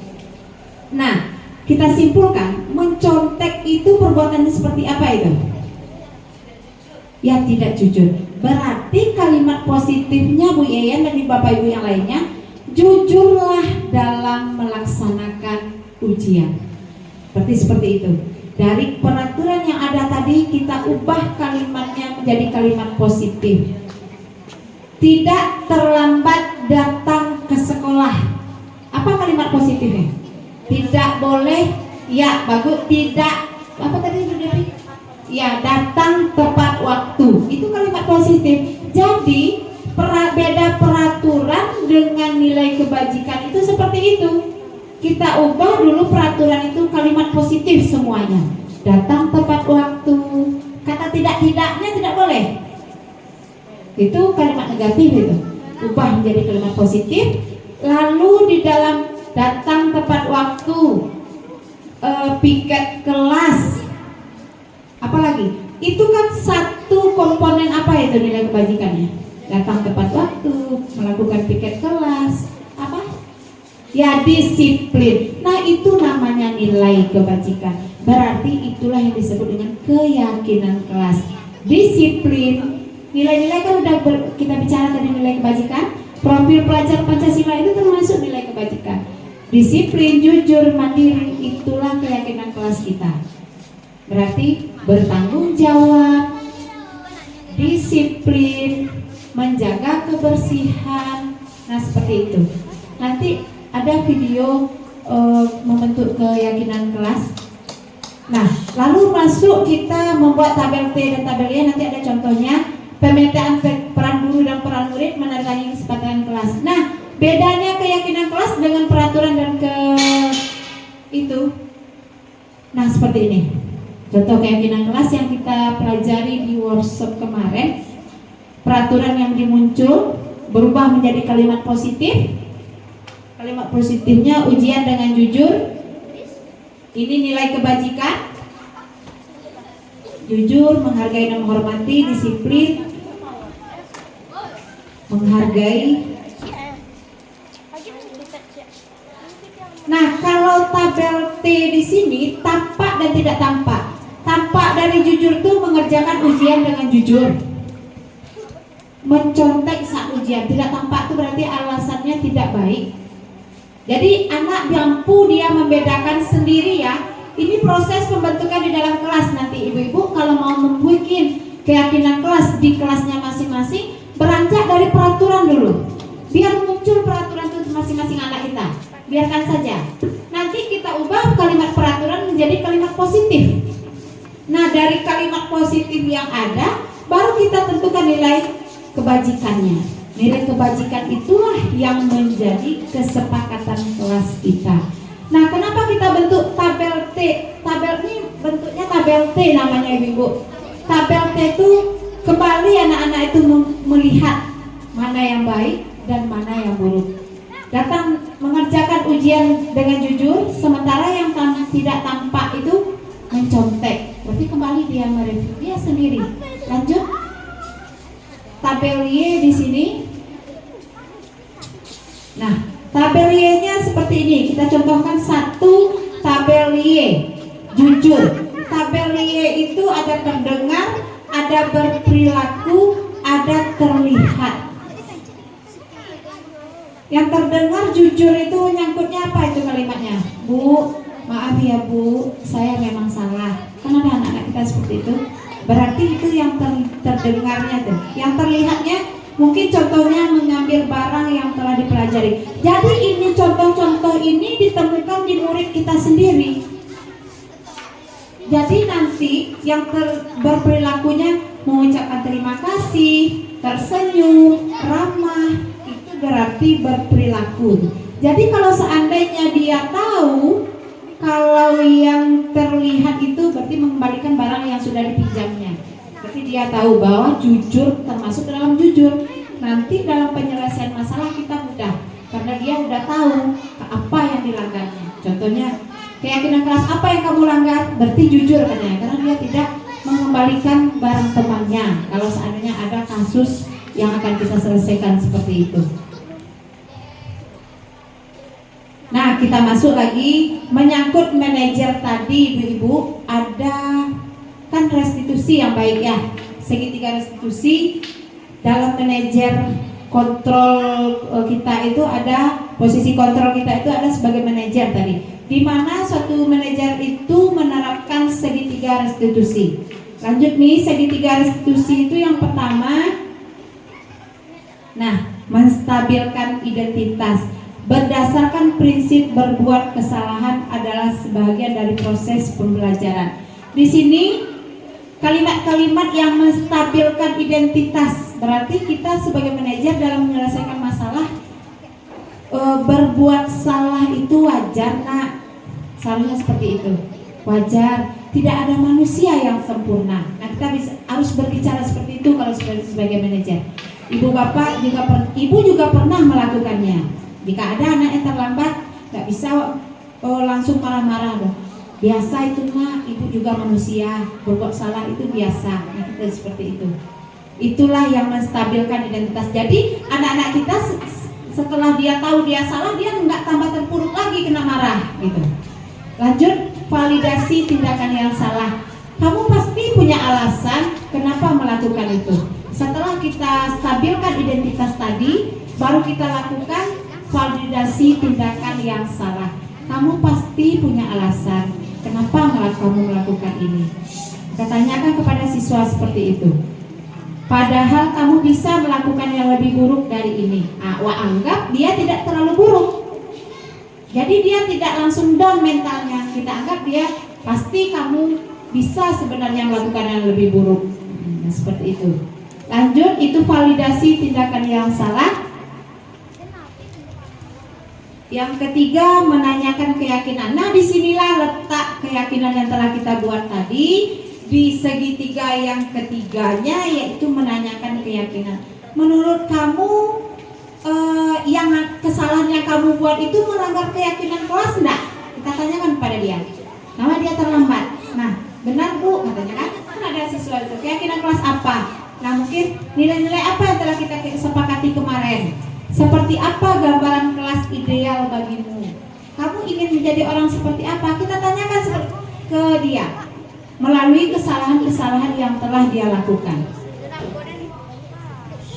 Nah, kita simpulkan, mencontek itu perbuatannya seperti apa itu? Ya, tidak jujur. Berarti kalimat positifnya Bu Yayan dan Bapak Ibu yang lainnya, jujurlah dalam melaksanakan ujian. Seperti itu. Dari peraturan yang ada tadi kita ubah kalimatnya menjadi kalimat positif. Tidak terlambat datang ke sekolah. Apa kalimat positifnya? Tidak boleh, ya bagus, tidak, apa tadi Bu Devi? Ya, datang tepat waktu. Itu kalimat positif. Jadi beda peraturan dengan nilai kebajikan itu seperti itu. Kita ubah dulu peraturan itu kalimat positif semuanya. Datang tepat waktu. Kata tidak-tidaknya tidak boleh. Itu kalimat negatif itu. Ubah menjadi kalimat positif. Lalu di dalam datang tepat waktu, piket kelas, apalagi? Itu kan satu komponen apa itu nilai kebajikannya? Datang tepat waktu, melakukan piket kelas, apa? Ya, disiplin. Nah, itu namanya nilai kebajikan. Berarti itulah yang disebut dengan keyakinan kelas. Disiplin. Nilai-nilai kan udah kita bicara tadi nilai kebajikan. Profil pelajar Pancasila itu termasuk nilai kebajikan. Disiplin, jujur, mandiri, itulah keyakinan kelas kita. Berarti bertanggung jawab, disiplin, menjaga kebersihan. Nah, seperti itu. Nanti ada video membentuk keyakinan kelas. Nah, lalu masuk kita membuat tabel T dan tabel Y. Nanti ada contohnya. Pemetaan peran guru dan peran murid menandatangani kesepakatan kelas. Nah, bedanya keyakinan kelas dengan peraturan dan itu. Nah, seperti ini. Contoh keyakinan kelas yang kita pelajari di workshop kemarin. Peraturan yang dimuncul berubah menjadi kalimat positif. Kalimat positifnya ujian dengan jujur. Ini nilai kebajikan. Jujur, menghargai dan menghormati, disiplin, menghargai. Nah, kalau tabel T di sini tampak dan tidak tampak. Tampak dari jujur tuh mengerjakan ujian dengan jujur. Mencontek saat ujian, tidak tampak itu berarti alasannya tidak baik. Jadi anak mampu dia membedakan sendiri ya. Ini proses pembentukan di dalam kelas. Nanti ibu-ibu kalau mau membuat keyakinan kelas di kelasnya masing-masing, beranjak dari peraturan dulu. Biar muncul peraturan itu masing-masing anak kita. Biarkan saja. Nanti kita ubah kalimat peraturan menjadi kalimat positif. Nah, dari kalimat positif yang ada, baru kita tentukan nilai kebajikannya. Nilai kebajikan itulah yang menjadi kesepakatan kelas kita. Nah, kenapa kita bentuk tabel T? Tabel ini bentuknya tabel T namanya ibu. Tabel T itu kembali anak-anak itu melihat mana yang baik dan mana yang buruk. Datang mengerjakan ujian dengan jujur, sementara yang tidak tampak itu mencontek. Berarti kembali dia mereview dia sendiri. Lanjut. Tabel Y di sini. Nah, tabel Y-nya seperti ini. Kita contohkan satu tabel Y. Jujur. Tabel Y itu ada terdengar, ada berperilaku, ada terlihat. Yang terdengar jujur itu nyangkutnya apa itu kalimatnya? Bu, maaf ya Bu, saya memang salah. Kan ada anak-anak kita seperti itu. Berarti itu yang terdengarnya tuh. Yang terlihatnya mungkin contohnya mengambil barang yang telah dipelajari. Jadi ini contoh-contoh ini ditemukan di murid kita sendiri. Jadi nanti yang berperilakunya mengucapkan terima kasih, tersenyum, ramah, itu berarti berperilaku. Jadi kalau seandainya dia tahu kalau yang terlihat itu berarti mengembalikan barang yang sudah dipinjamnya. Berarti dia tahu bahwa jujur termasuk dalam jujur. nanti dalam penyelesaian masalah kita mudah karena dia udah tahu apa yang dilanggarnya. Contohnya, keyakinan kelas apa yang kamu langgar? Berarti jujur katanya, karena dia tidak mengembalikan barang temannya kalau seandainya ada kasus yang akan kita selesaikan seperti itu. Nah, kita masuk lagi menyangkut manajer tadi, ibu-ibu, ada kan restitusi yang baik ya, segitiga restitusi. Dalam manajer kontrol kita itu ada, posisi kontrol kita itu ada sebagai manajer tadi, di mana suatu manajer itu menerapkan segitiga restitusi. Lanjut nih, segitiga restitusi itu yang pertama, nah, menstabilkan identitas. Berdasarkan prinsip berbuat kesalahan adalah sebagian dari proses pembelajaran. Di sini kalimat-kalimat yang menstabilkan identitas, berarti kita sebagai manajer dalam menyelesaikan masalah berbuat salah itu wajar, nak. Salahnya seperti itu, wajar. Tidak ada manusia yang sempurna. Nah, kita harus berbicara seperti itu kalau sebagai manajer. Ibu bapak ibu juga pernah melakukannya. Jika ada anak yang terlambat, nggak bisa langsung marah-marah dong. Biasa itu nak, ibu juga manusia, berbuat salah itu biasa. Nah, kita seperti itu. Itulah yang menstabilkan identitas. Jadi anak-anak kita setelah dia tahu dia salah, dia nggak tambah terpuruk lagi kena marah gitu. Lanjut, validasi tindakan yang salah. Kamu pasti punya alasan kenapa melakukan itu. Setelah kita stabilkan identitas tadi, baru kita lakukan validasi tindakan yang salah. Kamu pasti punya alasan kenapa kamu melakukan ini. Kita tanyakan kepada siswa seperti itu. Padahal kamu bisa melakukan yang lebih buruk dari ini. Anggap dia tidak terlalu buruk. Jadi dia tidak langsung down mentalnya. Kita anggap dia pasti kamu bisa sebenarnya melakukan yang lebih buruk. Nah, seperti itu. Lanjut, itu validasi tindakan yang salah. Yang ketiga, menanyakan keyakinan. Nah, disinilah letak keyakinan yang telah kita buat tadi. Di segitiga yang ketiganya, yaitu menanyakan keyakinan. Menurut kamu, yang kesalahan yang kamu buat itu melanggar keyakinan kelas enggak? Kita tanyakan pada dia. Nama dia terlambat. Nah, benar bu, katanya kan ada siswa itu. Keyakinan kelas apa? Nah, mungkin nilai-nilai apa yang telah kita sepakati kemarin? Seperti apa gambaran kelas ideal bagimu? Kamu ingin menjadi orang seperti apa? Kita tanyakan ke dia melalui kesalahan-kesalahan yang telah dia lakukan.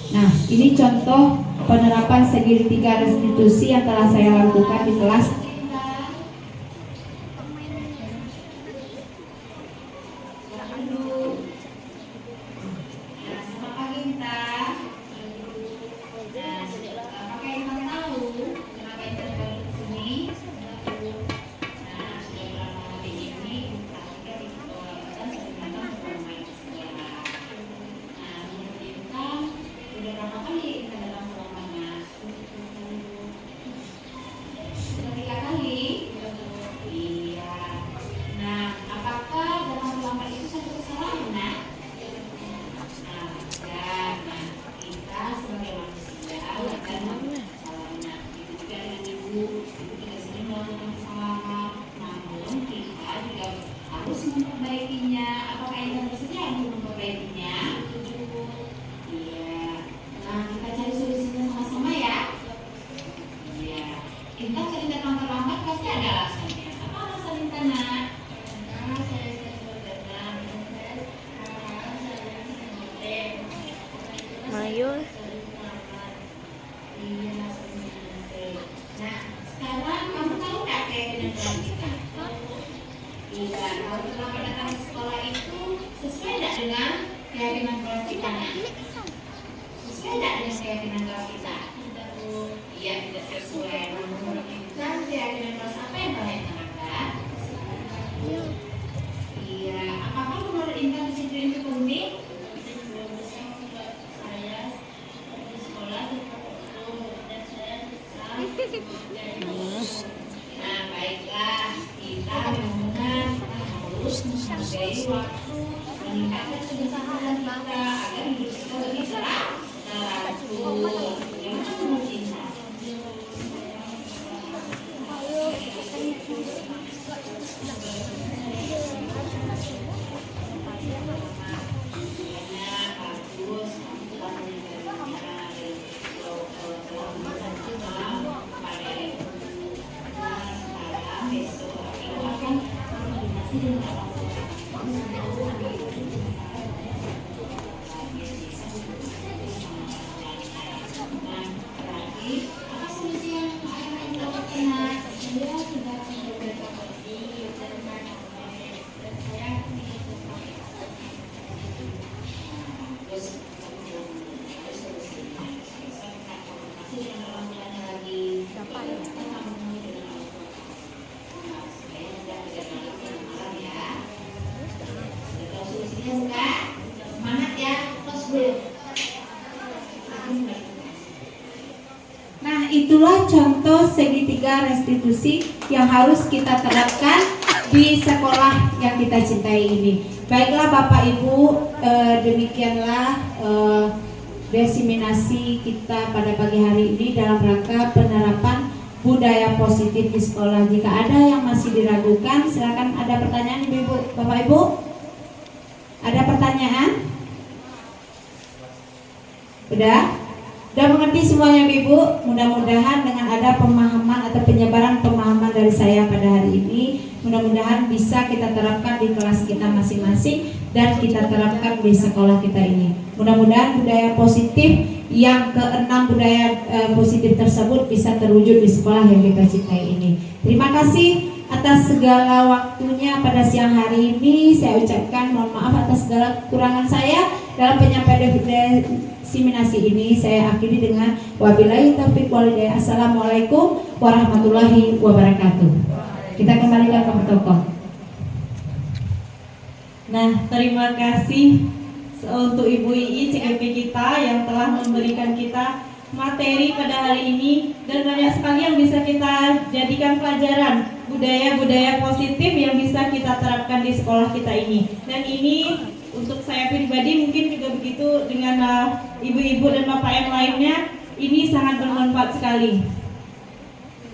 Nah, ini contoh penerapan segitiga restitusi yang telah saya lakukan di kelas. Mayul. Nah, sekarang kamu tahu nggak keyakinan kelas kita? Iya, kalau selama datang ke sekolah itu sesuai nggak dengan keyakinan kelas kita? Sesuai nggak dengan keyakinan kelas kita? Iya, tidak sesuai. Menurut kita keyakinan kelas apa yang kalian terapkan? Iya, apakah menurut Intan disiplin itu penting? Nah, baiklah, kita memang harus menghargai waktu, meningkatkan kebiasaan kita agar hidup kita lebih Nah, itulah contoh segitiga restitusi yang harus kita terapkan di sekolah yang kita cintai ini. Baiklah Bapak Ibu, demikianlah diseminasi kita pada pagi hari ini dalam rangka penerapan budaya positif di sekolah. Jika ada yang masih diragukan, silakan. Ada pertanyaan Ibu, Bapak Ibu? Ada pertanyaan? Udah mengerti semuanya Ibu? Mudah-mudahan dengan ada pemahaman atau penyebaran pemahaman dari saya pada hari ini, mudah-mudahan bisa kita terapkan di kelas kita masing-masing dan kita terapkan di sekolah kita ini. Mudah-mudahan budaya positif yang keenam budaya positif tersebut bisa terwujud di sekolah yang kita cintai ini. Terima kasih atas segala waktunya pada siang hari ini. Saya ucapkan mohon maaf atas segala kekurangan saya dalam penyampaian diseminasi ini. Saya akhiri dengan wabillahi taufiq wal hidayah. Assalamualaikum warahmatullahi wabarakatuh. Kita kembalikan ke protokol. Nah, terima kasih untuk Ibu Ii CMP kita yang telah memberikan kita materi pada hari ini, dan banyak sekali yang bisa kita jadikan pelajaran budaya-budaya positif yang bisa kita terapkan di sekolah kita ini. Dan ini untuk saya pribadi mungkin juga begitu dengan ibu-ibu dan bapak yang lainnya, ini sangat bermanfaat sekali.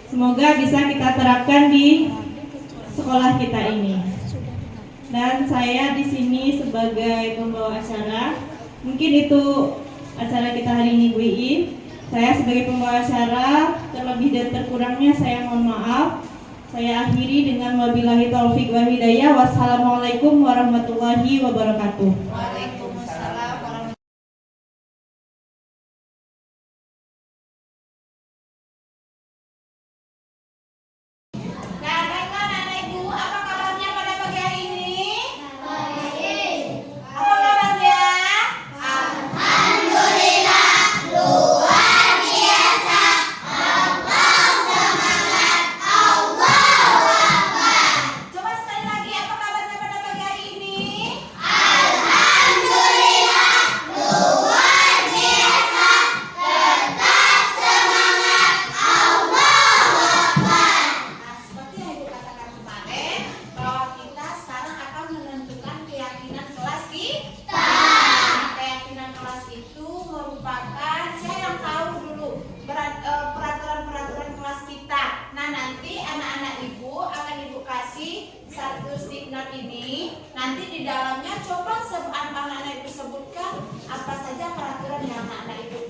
Semoga bisa kita terapkan di sekolah kita ini. Dan saya di sini sebagai pembawa acara, mungkin itu acara kita hari ini Bu Ii. Saya sebagai pembawa acara, terlebih dan terkurangnya saya mohon maaf. Saya akhiri dengan wabillahi taufik wal hidayah. Wassalamualaikum warahmatullahi wabarakatuh. Waalaikumsalam warahmatullahi wabarakatuh. Nah, baiklah anak ibu, apa kabarnya pada pagi hari ini? Baik. Apa kabarnya? Alhamdulillah, luar biasa. Allah semangat, Allahu Akbar. Coba sekali lagi, apa kabarnya pada pagi hari ini? Alhamdulillah, luar biasa. Tetap semangat, Allahu Akbar. Nah, seperti yang Ibu katakan kemarin, bahwa kita sekarang akan menentukan keyakinan kelas kita. Nah, keyakinan kelas itu merupakan, saya yang tahu dulu peraturan-peraturan kelas kita. Nah, nanti anak-anak Ibu akan Ibu kasih satu stick note ini. Nanti di dalamnya coba anak-anak Ibu sebutkan apa saja peraturan yang anak-anak Ibu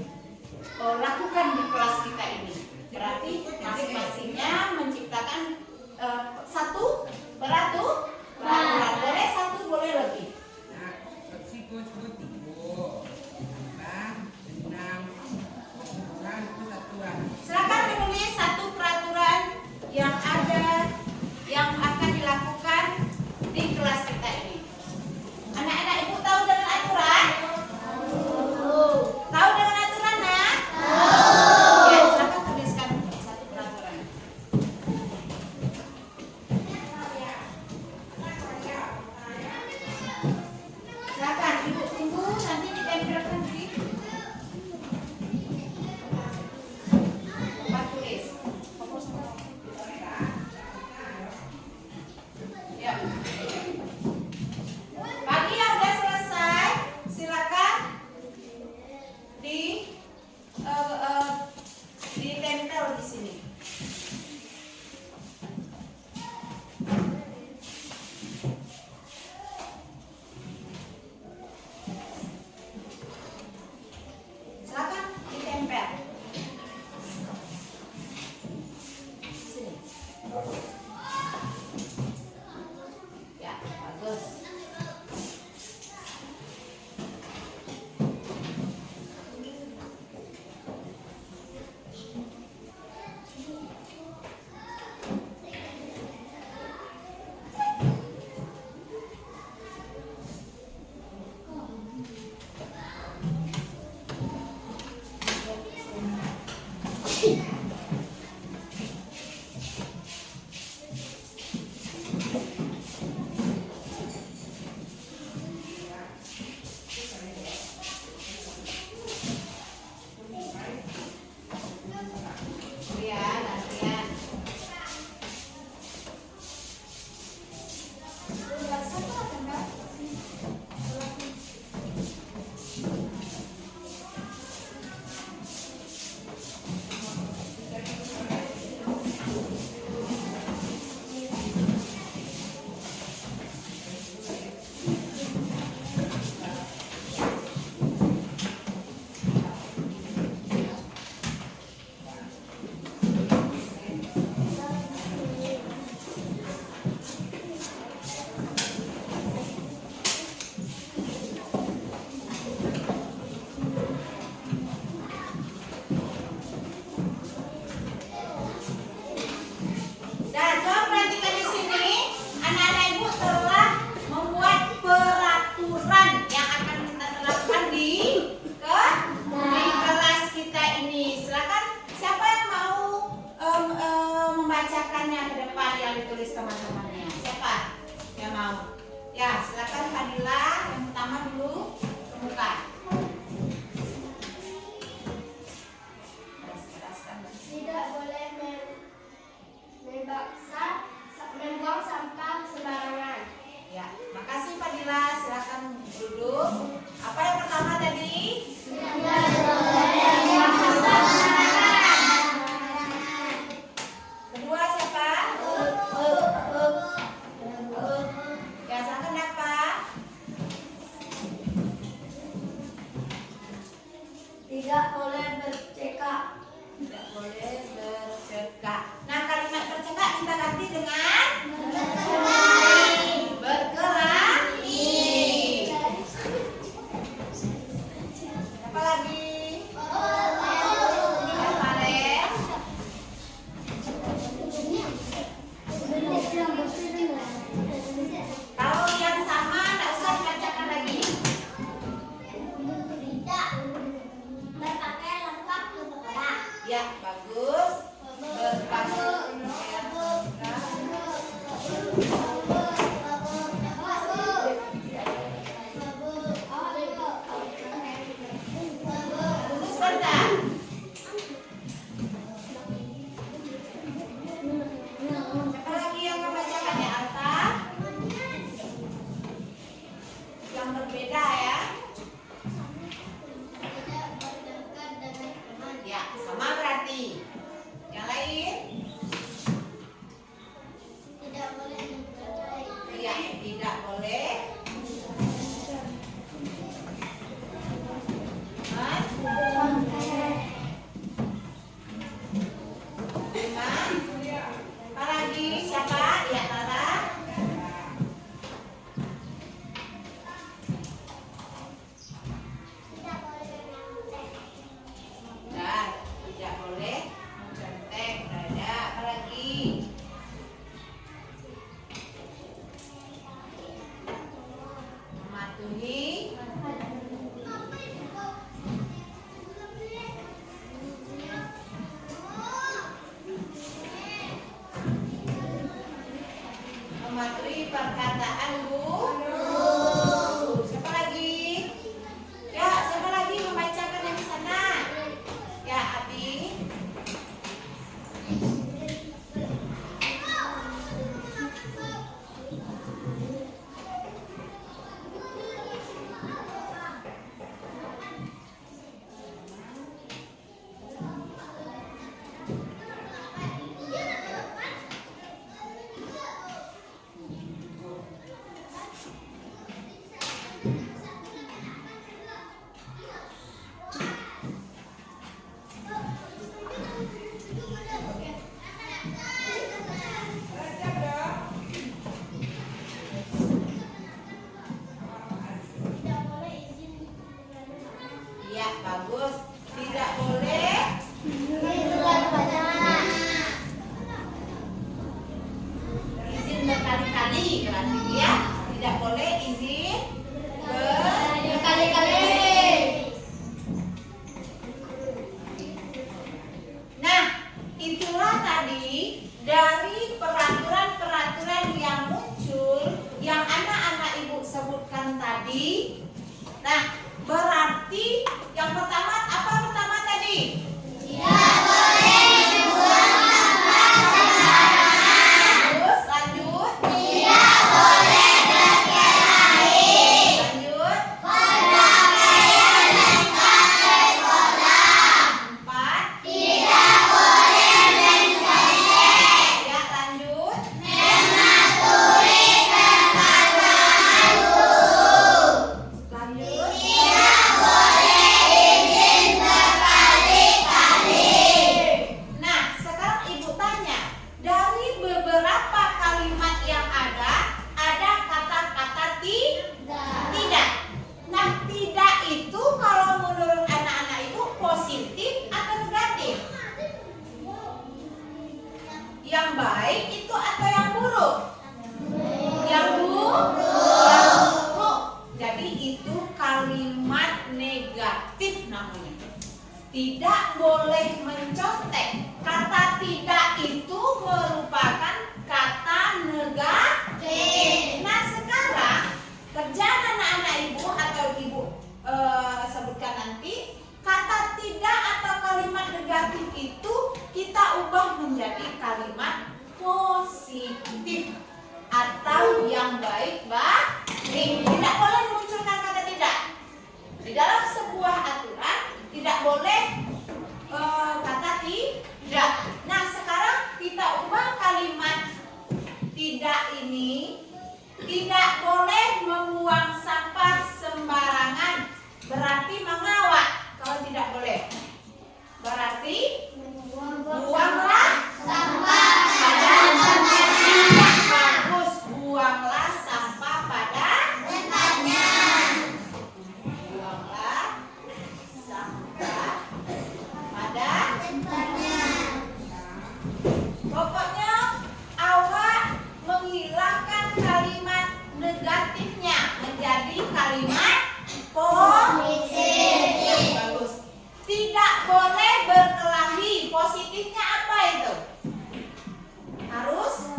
lakukan di kelas kita ini. Berarti masing-masingnya menciptakan satu peraturan. Boleh satu, boleh lebih. Silakan menulis satu peraturan yang ada, yang akan dilakukan di kelas kita ini. Anak-anak Ibu tahu dengan aturan? Tahu dengan aturan, nak? Ya, silakan tuliskan satu peraturan. Mematuhi perkataan guru. Siapa lagi? Ya, siapa lagi membacakan yang di sana? Ya, Abi. lagi. Nah, berarti yang pertama apa pertama tadi? Tidak boleh membuang sampah sembarangan. Terus lanjut. Tidak boleh berkelahi. Lanjut. Berpakaian lengkap sekolah. 4. Tidak boleh mencontek. Ya, lanjut. Mematuhi tempat guru. Lanjut. Tidak boleh izin berkali-kali. Nah, sekarang ibu tanya, dari beberapa kalimat yang ada kata-kata tidak. Nah, tidak itu kalau menurut anak-anak itu positif atau negatif? Yang baik itu atau yang buruk? Yang buruk. Jadi itu kalimat negatif namanya. Tidak boleh mencontek. Kata tidak itu merupakan kata negatif. Nah, sekarang kerjaan anak-anak ibu atau ibu sebutkan nanti, kata tidak atau kalimat negatif itu kita ubah menjadi kalimat positif atau yang baik. Tidak boleh memunculkan kata tidak. Di dalam sebuah aturan tidak boleh kata tidak. Nah, sekarang kita ubah kalimat tidak ini, tidak boleh membuang sampah sembarangan. Berarti mengawak. Kalau tidak boleh, berarti buanglah sampah pada tempatnya. Bagus, buanglah sampah pada tempatnya. Buanglah sampah pada tempatnya. Pokoknya awak menghilangkan kalimat negatifnya menjadi kalimat positif. Bagus. Tidak boleh berkelahi. Positifnya apa itu? Harus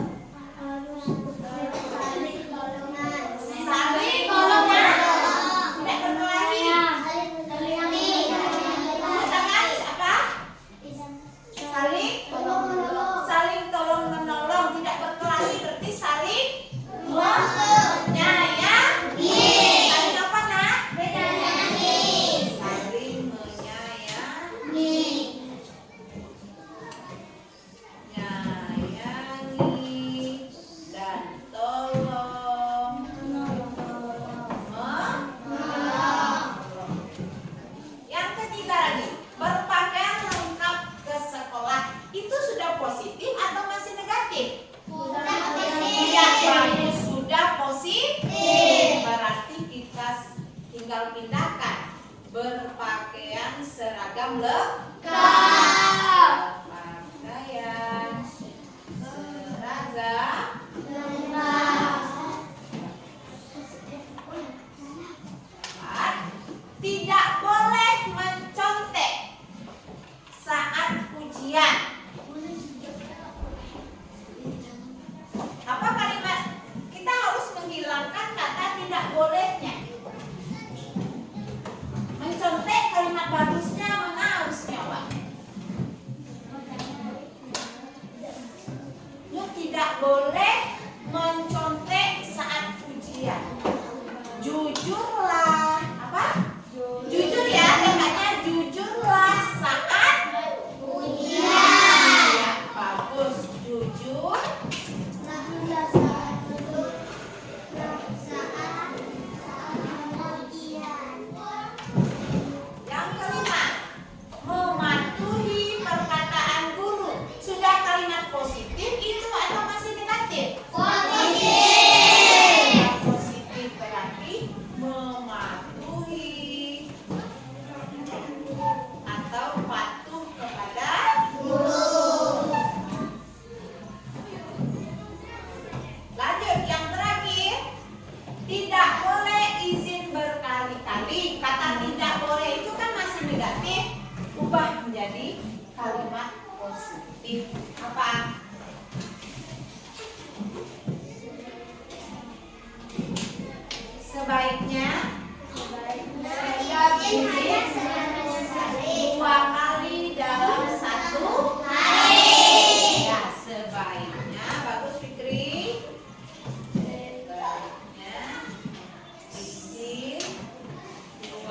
saling golongan. Tidak berkelahi. Tangan apa? Saling tolong menolong. Tidak berkelahi berarti saling menyayangi. Saling apa, Nak? Menyayangi. Saling menyayangi. Menyayangi dan tolong menolong. Yang ketiga lagi, berpakaian lengkap ke sekolah. Itu sudah positif atau masih negatif? Iya, bagus, sudah positif. Berarti kita tinggal pindahkan. Berpakaian seragam lengkap. Berpakaian seragam lengkap. 4. Tidak boleh mencontek saat ujian. Apa kalimat? Kita harus menghilangkan kata tidak bolehnya. Mencontek kalimat bagusnya mana harusnya, Pak? Tidak boleh mencontek saat ujian. Jujurlah. Apa? Jujur ya, katanya jujurlah saat ujian. Ya, bagus. Jujur. Yang kelima, mematuhi perkataan guru. Sudah kalimat positif itu atau masih negatif? Positif. Positif berarti mematuhi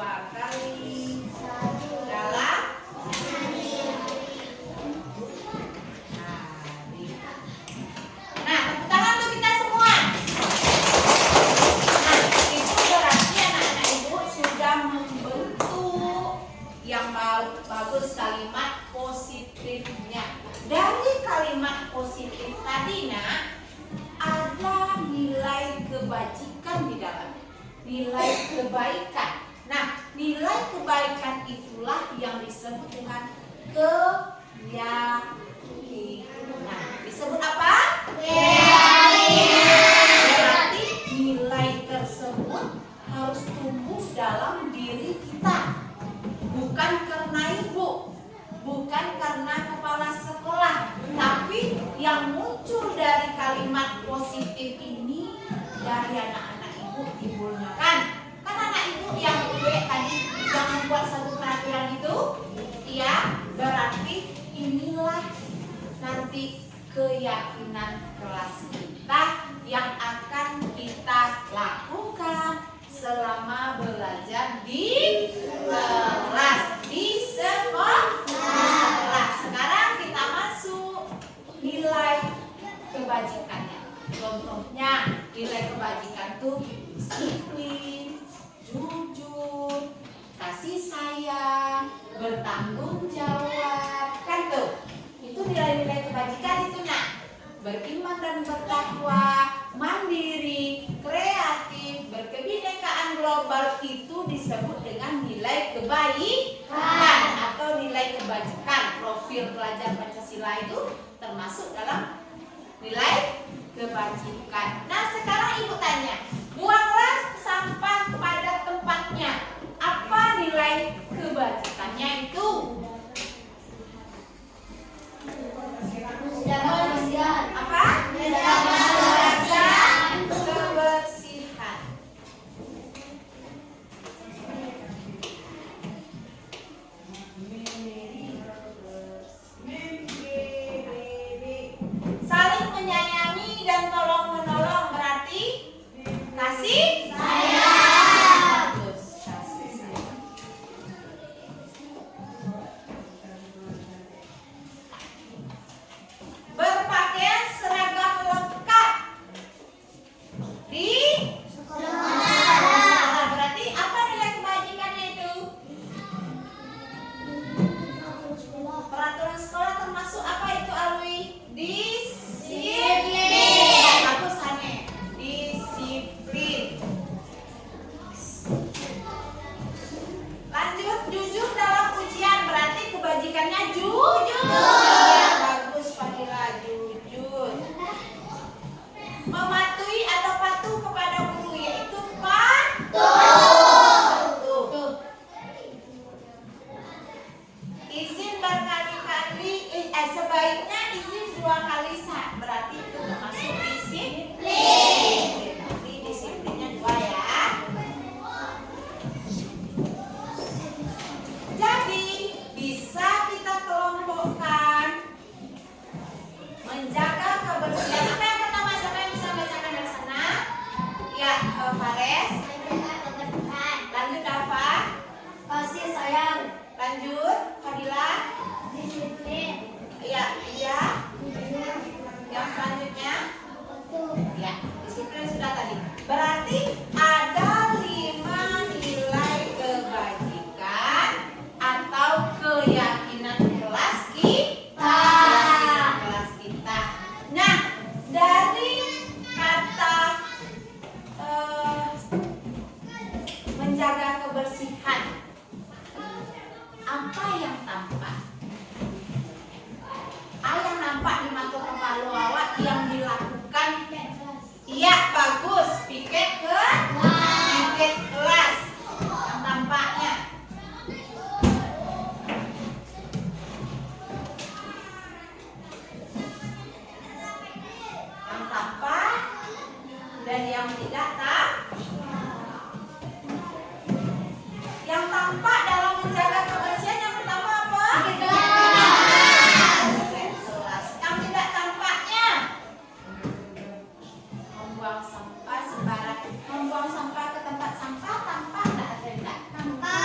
2 kali dalam hari. Nah, tepuk tangan untuk kita semua. Nah, itu berarti anak-anak ibu sudah membentuk yang bagus kalimat positifnya. Dari kalimat positif tadi, nak, ada nilai kebajikan di dalamnya. Nilai kebaikan. Nah, nilai kebaikan itulah yang disebut dengan keyakinan. Disebut apa? Keyakinan. Berarti nilai tersebut harus tumbuh dalam diri kita. Bukan karena ibu, bukan karena kepala sekolah, tapi yang muncul dari kalimat positif ini dari anak-anak ibu kan anak ibu yang tadi yang membuat satu peraturan itu, ya, berarti inilah nanti keyakinan kelas kita yang akan kita lakukan selama belajar di kelas, di sekolah. Sekarang kita masuk nilai kebajikannya. Contohnya nilai kebajikan tuh disiplin, jujur, kasih sayang, bertanggung jawab, kan tuh. Itu nilai-nilai kebajikan itu, nak. Beriman dan bertakwa, mandiri, kreatif, berkebinekaan global itu disebut dengan nilai kebaikan atau nilai kebajikan. Profil pelajar Pancasila itu termasuk dalam nilai kebajikan. Nah, sekarang ibu tanya, buanglah sampah pada tempatnya. Apa nilai kebajikannya itu? Apa? Menjaga kebersihan. Saling menyayangi dan tolong menolong berarti kasih sayang. Bagus, kasih sayang. Berpakaian seragam lengkap di sekolah. Berarti apa nilai kebajikannya itu? Peraturan sekolah termasuk apa itu, Alwi? Disiplin. Bagus, Hane. Disiplin. Lanjut, jujur dalam ujian berarti kebajikannya jujur. Bagus, Fadila, jujur. Mematuhi atau patuh kepada guru yaitu patuh. Izin berkali-kali, sebaiknya izin 2 kali berarti itu termasuk disiplin. Berarti disiplinnya 2 ya. Jadi bisa kita kelompokkan menjaga kebersihan. Apa yang pertama, siapa yang bisa bacakan dari sana? Ya, Fares. Lanjut Dava. Kasih sayang. Lanjut Fadila. Disiplin. Iya, iya. Yang selanjutnya? Ya, disiplin sudah tadi. Berarti ada 5 nilai kebajikan atau keyakinan kelas kita. Nah, dari kata menjaga kebersihan, apa yang tampak? Yang nampak di mata kepala awak yang dilakukan? Iya, bagus. Piket kelas. Yang tampaknya. Yang tampak dan yang tidak yang tampak dalam menjaga kebersihan yang pertama apa? Kelas. Yang tidak tampaknya membuang sampah sembarangan. Membuang sampah ke tempat sampah tampak tidak? Tampak.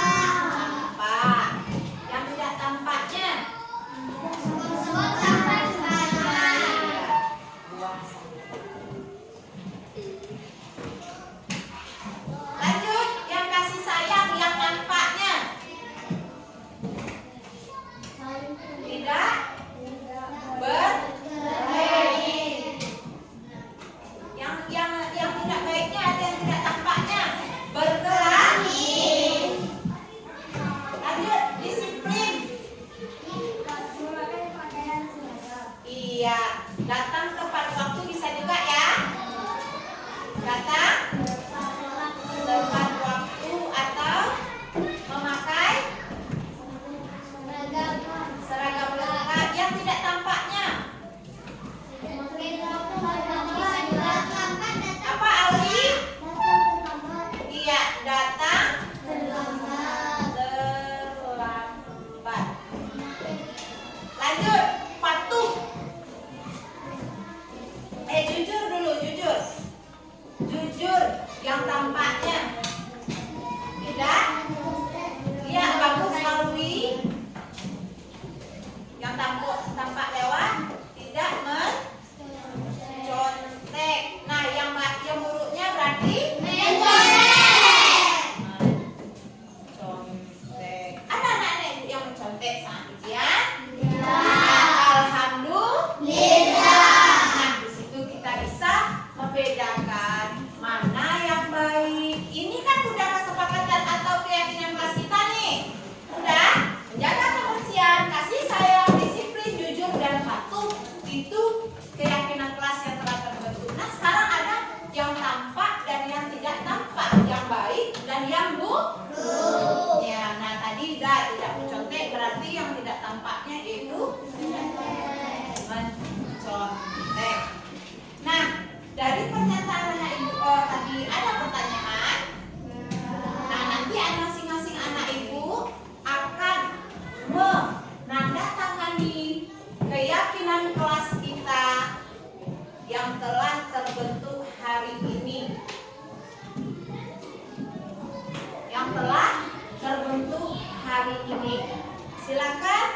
Silakan.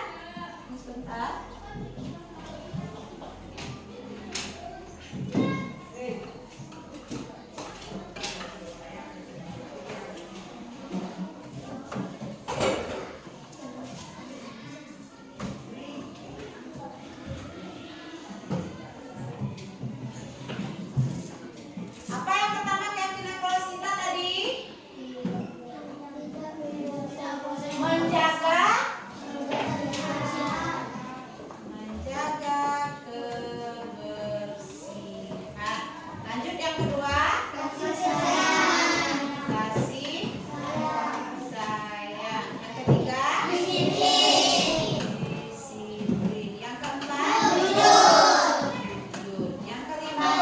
Sebentar. Apa yang pertama keyakinan Kolosita tadi? Menjaga kebersihan. Lanjut yang kedua. Kasih sayang. Yang ketiga. Disiplin. Yang keempat. Jujur. Yang kelima.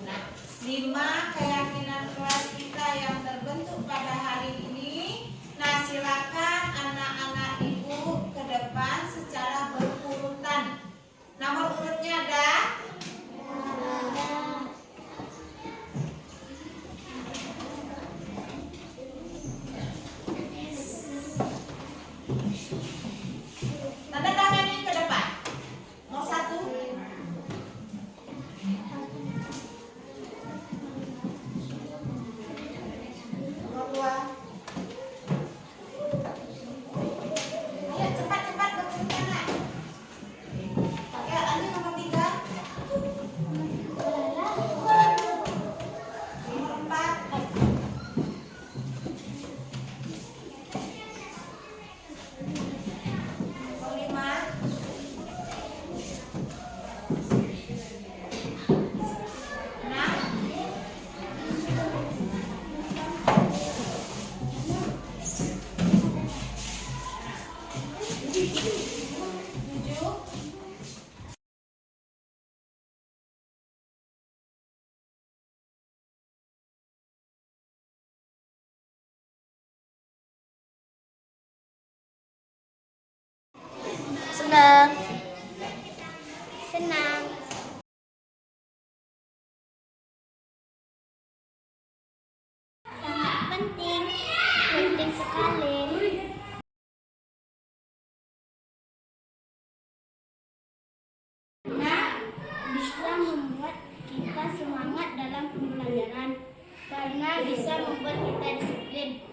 Nah, 5 keyakinan kelas kita yang terbentuk pada hari ini. Nah, silakan anak-anak ibu ke depan secara berurutan. Nomor urutnya ada? Tanda tangan ke depan. Nomor 1. Nomor 2. Ayo cepat-cepat bertepuk tangan. Oke, lanjut nomor 3. Nomor 4. Nomor 5. Nah, Senang. Senang. Sangat penting. Penting sekali. Bisa membuat kita semangat dalam pembelajaran karena bisa membuat kita disiplin.